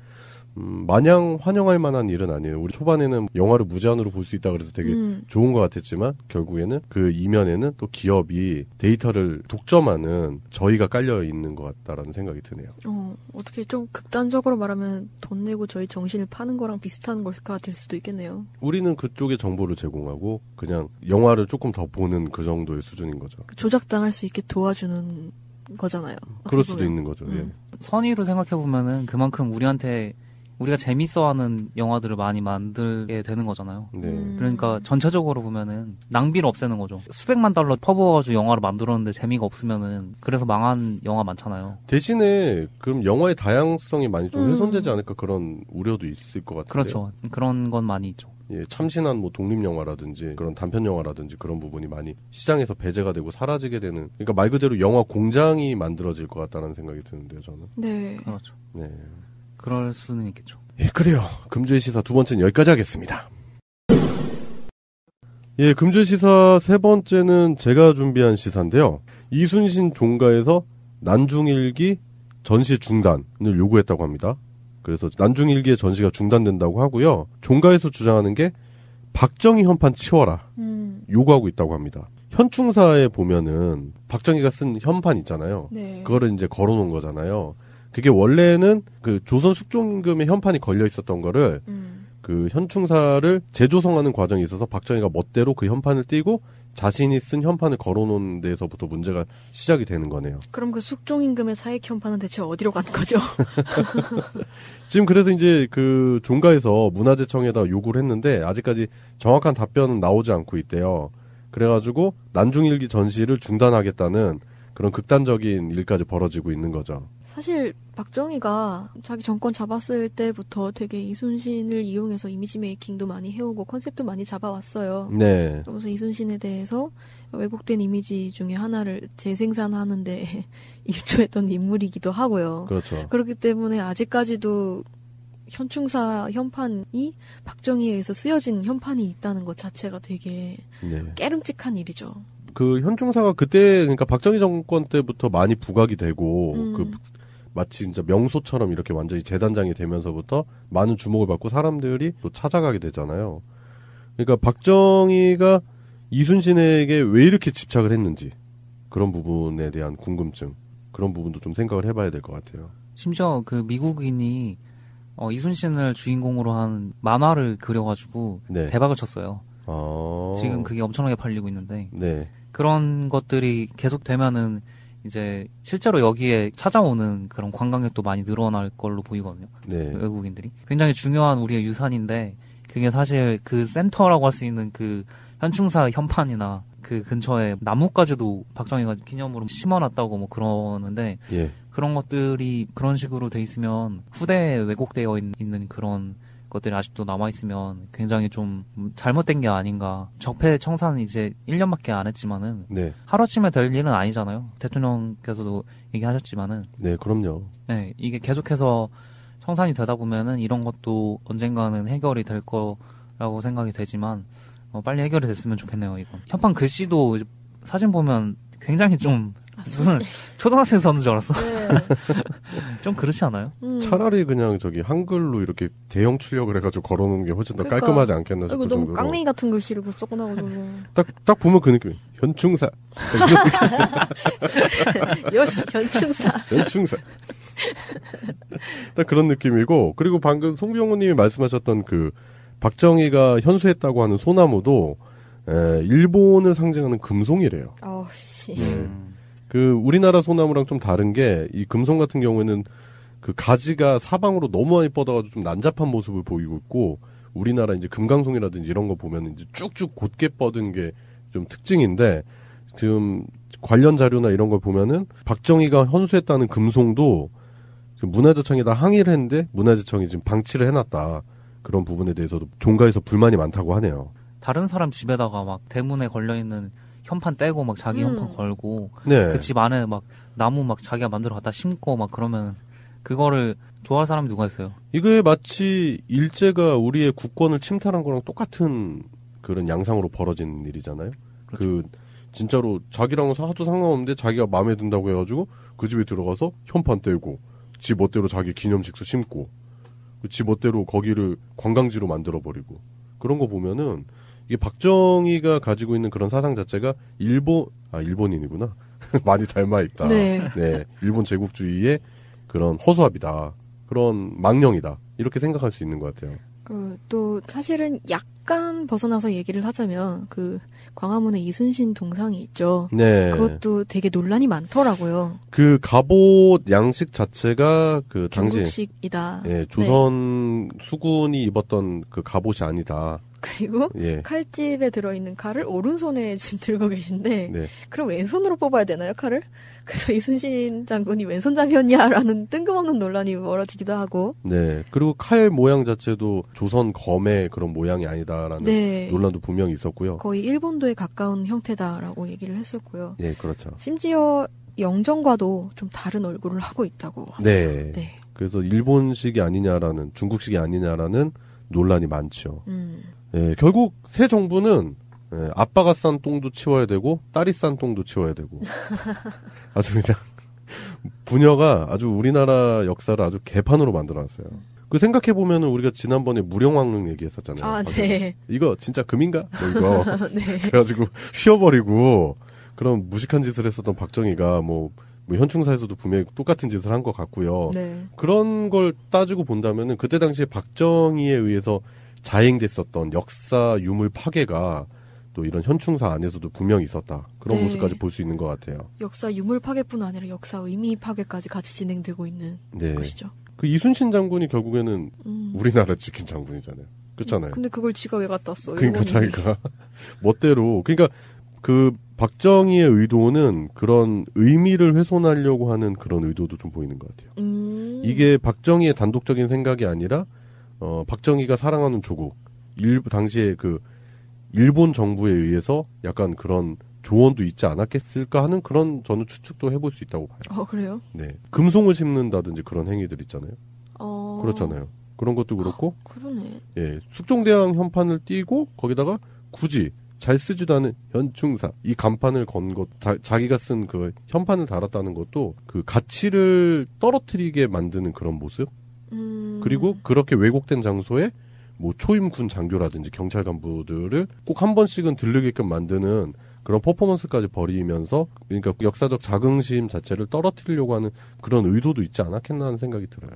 마냥 환영할 만한 일은 아니에요. 우리 초반에는 영화를 무제한으로 볼 수 있다 그래서 되게 좋은 것 같았지만 결국에는 그 이면에는 또 기업이 데이터를 독점하는 저희가 깔려 있는 것 같다라는 생각이 드네요. 어떻게 좀 극단적으로 말하면 돈 내고 저희 정신을 파는 거랑 비슷한 걸까 될 수도 있겠네요. 우리는 그쪽에 정보를 제공하고 그냥 영화를 조금 더 보는 그 정도의 수준인 거죠. 조작당할 수 있게 도와주는 거잖아요. 그럴 수도 있는 거죠. 예. 선의로 생각해보면은 그만큼 우리가 재밌어하는 영화들을 많이 만들게 되는 거잖아요. 네. 그러니까 전체적으로 보면은 낭비를 없애는 거죠. 수백만 달러 퍼부어가지고 영화를 만들었는데 재미가 없으면은 그래서 망한 영화 많잖아요. 대신에 그럼 영화의 다양성이 많이 좀 훼손되지 않을까 그런 우려도 있을 것 같은데요. 그렇죠. 그런 건 많이 있죠. 예, 참신한 뭐 독립 영화라든지 그런 단편 영화라든지 그런 부분이 많이 시장에서 배제가 되고 사라지게 되는. 그러니까 말 그대로 영화 공장이 만들어질 것 같다는 생각이 드는데요, 저는. 네. 그렇죠. 네. 그럴 수는 있겠죠. 예, 그래요. 금주의 시사 2번째는 여기까지 하겠습니다. 예, 금주의 시사 3번째는 제가 준비한 시사인데요. 이순신 종가에서 난중일기 전시 중단을 요구했다고 합니다. 그래서 난중일기의 전시가 중단된다고 하고요. 종가에서 주장하는 게 박정희 현판 치워라 요구하고 있다고 합니다. 현충사에 보면은 박정희가 쓴 현판 있잖아요. 네. 그거를 이제 걸어놓은 거잖아요. 그게 원래는 그 조선 숙종임금의 현판이 걸려 있었던 거를 그 현충사를 재조성하는 과정에 있어서 박정희가 멋대로 그 현판을 띄고 자신이 쓴 현판을 걸어놓은 데에서부터 문제가 시작이 되는 거네요. 그럼 그 숙종임금의 사익 현판은 대체 어디로 간 거죠? 지금 그래서 이제 그 종가에서 문화재청에다 요구를 했는데 아직까지 정확한 답변은 나오지 않고 있대요. 그래가지고 난중일기 전시를 중단하겠다는 그런 극단적인 일까지 벌어지고 있는 거죠. 사실 박정희가 자기 정권 잡았을 때부터 되게 이순신을 이용해서 이미지 메이킹도 많이 해오고 컨셉도 많이 잡아왔어요. 네. 그래서 이순신에 대해서 왜곡된 이미지 중에 하나를 재생산하는데 일조했던 인물이기도 하고요. 그렇죠. 그렇기 때문에 아직까지도 현충사 현판이 박정희에 의해서 쓰여진 현판이 있다는 것 자체가 되게 깨름직한 일이죠. 그 현충사가 그때 그러니까 박정희 정권 때부터 많이 부각이 되고 그 마치 진짜 명소처럼 이렇게 완전히 재단장이 되면서부터 많은 주목을 받고 사람들이 또 찾아가게 되잖아요. 그러니까 박정희가 이순신에게 왜 이렇게 집착을 했는지 그런 부분에 대한 궁금증 그런 부분도 좀 생각을 해봐야 될 것 같아요. 심지어 그 미국인이 이순신을 주인공으로 한 만화를 그려가지고 대박을 쳤어요. 지금 그게 엄청나게 팔리고 있는데 그런 것들이 계속되면은 이제 실제로 여기에 찾아오는 그런 관광객도 많이 늘어날 걸로 보이거든요. 네. 외국인들이. 굉장히 중요한 우리의 유산인데 그게 사실 그 센터라고 할 수 있는 그 현충사 현판이나 그 근처에 나무까지도 박정희가 기념으로 심어놨다고 뭐 그러는데 예. 그런 것들이 그런 식으로 돼 있으면 후대에 왜곡되어 있는 그런 것들이 아직도 남아있으면 굉장히 좀 잘못된 게 아닌가. 적폐 청산은 이제 1년밖에 안 했지만은 네. 하루아침에 될 일은 아니잖아요. 대통령께서도 얘기하셨지만은 네, 그럼요. 네, 이게 계속해서 청산이 되다 보면은 이런 것도 언젠가는 해결이 될 거라고 생각이 되지만 빨리 해결이 됐으면 좋겠네요. 이건 현판 글씨도 사진 보면 굉장히 좀 무슨 초등학생 썼는 줄 알았어. 네. 좀 그렇지 않아요? 차라리 그냥 저기 한글로 이렇게 대형 출력을 해가지고 걸어놓는 게 훨씬 더 깔끔하지 않겠나 싶을 정도로. 너무 깡냉이 같은 글씨를 써놔가지고. 딱 보면 그 느낌. 현충사. 역시 현충사. 현충사. 딱 그런 느낌이고, 그리고 방금 송병호님이 말씀하셨던 그 박정희가 현수했다고 하는 소나무도 일본을 상징하는 금송이래요. 씨. 네. 그 우리나라 소나무랑 좀 다른 게 이 금송 같은 경우에는 그 가지가 사방으로 너무 많이 뻗어가지고 좀 난잡한 모습을 보이고 있고, 우리나라 이제 금강송이라든지 이런 거 보면 이제 쭉쭉 곧게 뻗은 게 좀 특징인데, 지금 관련 자료나 이런 걸 보면은 박정희가 헌수했다는 금송도 문화재청에다 항의를 했는데 문화재청이 지금 방치를 해놨다. 그런 부분에 대해서도 종가에서 불만이 많다고 하네요. 다른 사람 집에다가 막 대문에 걸려있는 현판 떼고 막 자기 현판 걸고 네. 그 집 안에 막 나무 막 자기가 만들어 갖다 심고 막 그러면 그거를 좋아할 사람이 누가 있어요? 이게 마치 일제가 우리의 국권을 침탈한 거랑 똑같은 그런 양상으로 벌어진 일이잖아요. 그렇죠. 그 진짜로 자기랑은 하도 상관없는데 자기가 마음에 든다고 해가지고 그 집에 들어가서 현판 떼고 지 멋대로 자기 기념식수 심고 지 멋대로 거기를 관광지로 만들어버리고 그런 거 보면은 이게 박정희가 가지고 있는 그런 사상 자체가 일본인이구나. 많이 닮아있다. 네. 네. 일본 제국주의의 그런 허수아비다. 그런 망령이다. 이렇게 생각할 수 있는 것 같아요. 또 사실은 약간 벗어나서 얘기를 하자면 그 광화문에 이순신 동상이 있죠. 네. 그것도 되게 논란이 많더라고요. 그 갑옷 양식 자체가 그 당시 중국식이다. 예, 조선 수군이 입었던 그 갑옷이 아니다. 그리고 예. 칼집에 들어있는 칼을 오른손에 지금 들고 계신데 네. 그럼 왼손으로 뽑아야 되나요, 칼을? 그래서 이순신 장군이 왼손잡이였냐라는 뜬금없는 논란이 벌어지기도 하고. 네. 그리고 칼 모양 자체도 조선 검의 그런 모양이 아니다라는 네. 논란도 분명히 있었고요. 거의 일본도에 가까운 형태다라고 얘기를 했었고요. 네, 그렇죠. 심지어 영정과도 좀 다른 얼굴을 하고 있다고. 네. 네. 그래서 일본식이 아니냐라는, 중국식이 아니냐라는 논란이 많죠. 예, 결국 새 정부는 아빠가 싼 똥도 치워야 되고 딸이 싼 똥도 치워야 되고 아주 그냥 부녀가 아주 우리나라 역사를 아주 개판으로 만들어놨어요. 그 생각해 보면은 우리가 지난번에 무령왕릉 얘기했었잖아요. 아, 네. 이거 진짜 금인가? 뭐 이거 네. 그래가지고 휘어버리고 그런 무식한 짓을 했었던 박정희가 뭐 현충사에서도 분명히 똑같은 짓을 한 것 같고요. 네. 그런 걸 따지고 본다면은 그때 당시에 박정희에 의해서 자행됐었던 역사 유물 파괴가 또 이런 현충사 안에서도 분명히 있었다. 그런 네. 모습까지 볼 수 있는 것 같아요. 역사 유물 파괴뿐 아니라 역사 의미 파괴까지 같이 진행되고 있는 네. 것이죠. 그 이순신 장군이 결국에는 우리나라 지킨 장군이잖아요. 그렇잖아요. 근데 그걸 지가 왜 갖다 써? 그러니까 일본이. 자기가 멋대로 그러니까 그 박정희의 의도는 그런 의미를 훼손하려고 하는 그런 의도도 좀 보이는 것 같아요. 이게 박정희의 단독적인 생각이 아니라 박정희가 사랑하는 조국 당시에 그 일본 정부에 의해서 약간 그런 조언도 있지 않았겠을까 하는 그런 저는 추측도 해볼 수 있다고 봐요. 그래요? 네, 금송을 심는다든지 그런 행위들 있잖아요. 그렇잖아요. 그런 것도 그렇고. 그러네. 예, 숙종대왕 현판을 띄고 거기다가 굳이 잘 쓰지도 않은 현충사 이 간판을 건 것, 자기가 쓴 그 현판을 달았다는 것도 그 가치를 떨어뜨리게 만드는 그런 모습. 그리고 그렇게 왜곡된 장소에 뭐 초임군 장교라든지 경찰 간부들을 꼭 한 번씩은 들르게끔 만드는 그런 퍼포먼스까지 벌이면서 그러니까 역사적 자긍심 자체를 떨어뜨리려고 하는 그런 의도도 있지 않았겠나 하는 생각이 들어요.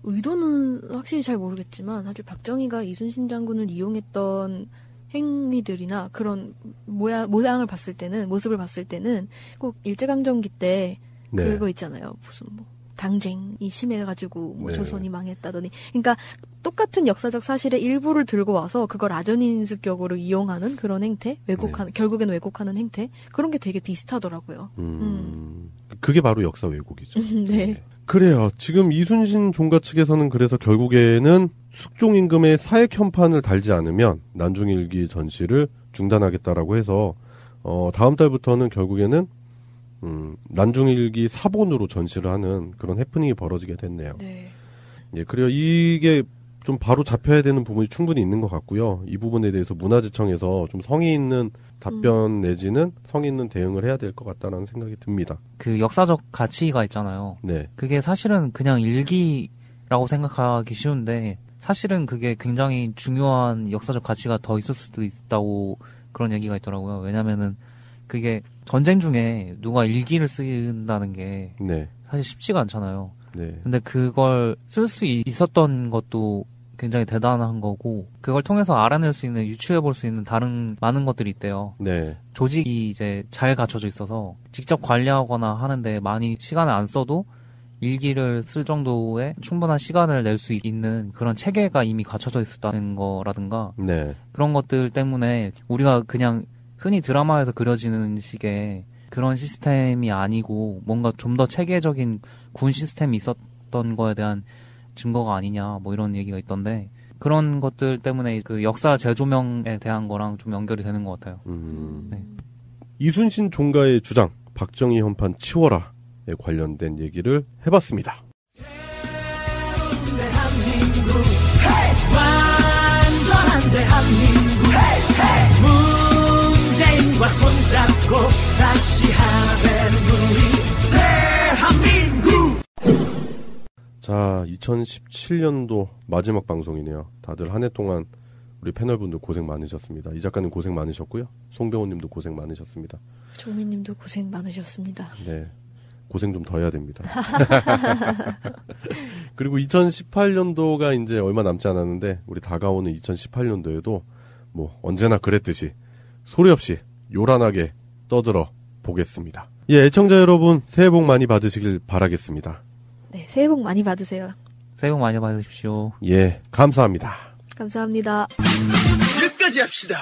의도는 확실히 잘 모르겠지만 사실 박정희가 이순신 장군을 이용했던 행위들이나 그런 모습을 봤을 때는 꼭 일제강점기 때 네. 그거 있잖아요. 무슨 뭐 당쟁이 심해가지고 뭐 네. 조선이 망했다더니, 그러니까 똑같은 역사적 사실의 일부를 들고 와서 그걸 아전인수격으로 이용하는 그런 행태, 결국에는 왜곡하는 행태, 그런 게 되게 비슷하더라고요. 그게 바로 역사 왜곡이죠. 네. 그래요. 지금 이순신 종가 측에서는 그래서 결국에는 숙종 임금의 사액 현판을 달지 않으면 난중일기 전시를 중단하겠다라고 해서 다음 달부터는 결국에는 난중일기 사본으로 전시를 하는 그런 해프닝이 벌어지게 됐네요. 네. 예, 그래요. 이게 좀 바로 잡혀야 되는 부분이 충분히 있는 것 같고요. 이 부분에 대해서 문화재청에서 좀 성의 있는 답변 내지는 성의 있는 대응을 해야 될 것 같다는 생각이 듭니다. 그 역사적 가치가 있잖아요. 네. 그게 사실은 그냥 일기라고 생각하기 쉬운데 사실은 그게 굉장히 중요한 역사적 가치가 더 있을 수도 있다고 그런 얘기가 있더라고요. 왜냐면은 그게 전쟁 중에 누가 일기를 쓴다는 게 네. 사실 쉽지가 않잖아요. 네. 근데 그걸 쓸 수 있었던 것도 굉장히 대단한 거고, 그걸 통해서 알아낼 수 있는, 유추해 볼 수 있는 다른 많은 것들이 있대요. 네. 조직이 이제 잘 갖춰져 있어서 직접 관리하거나 하는데 많이 시간을 안 써도 일기를 쓸 정도의 충분한 시간을 낼 수 있는 그런 체계가 이미 갖춰져 있었다는 거라든가, 네. 그런 것들 때문에 우리가 그냥 흔히 드라마에서 그려지는 식의 그런 시스템이 아니고 뭔가 좀 더 체계적인 군 시스템이 있었던 거에 대한 증거가 아니냐, 뭐 이런 얘기가 있던데, 그런 것들 때문에 그 역사 재조명에 대한 거랑 좀 연결이 되는 것 같아요. 네. 이순신 종가의 주장, 박정희 현판 치워라에 관련된 얘기를 해봤습니다. 대한민국, 완전한 대한민국, 문재인과 손잡고 다시 하나 되는 우리 대한민국. 자, 2017년도 마지막 방송이네요. 다들 한 해 동안 우리 패널분들 고생 많으셨습니다. 이 작가님 고생 많으셨고요. 송병호님도 고생 많으셨습니다. 조민님도 고생 많으셨습니다. 네, 고생 좀 더 해야 됩니다. 그리고 2018년도가 이제 얼마 남지 않았는데 우리 다가오는 2018년도에도 뭐 언제나 그랬듯이 소리 없이 요란하게 떠들어 보겠습니다. 예, 애청자 여러분 새해 복 많이 받으시길 바라겠습니다. 네, 새해 복 많이 받으세요. 새해 복 많이 받으십시오. 예, 감사합니다. 감사합니다. 끝까지 합시다.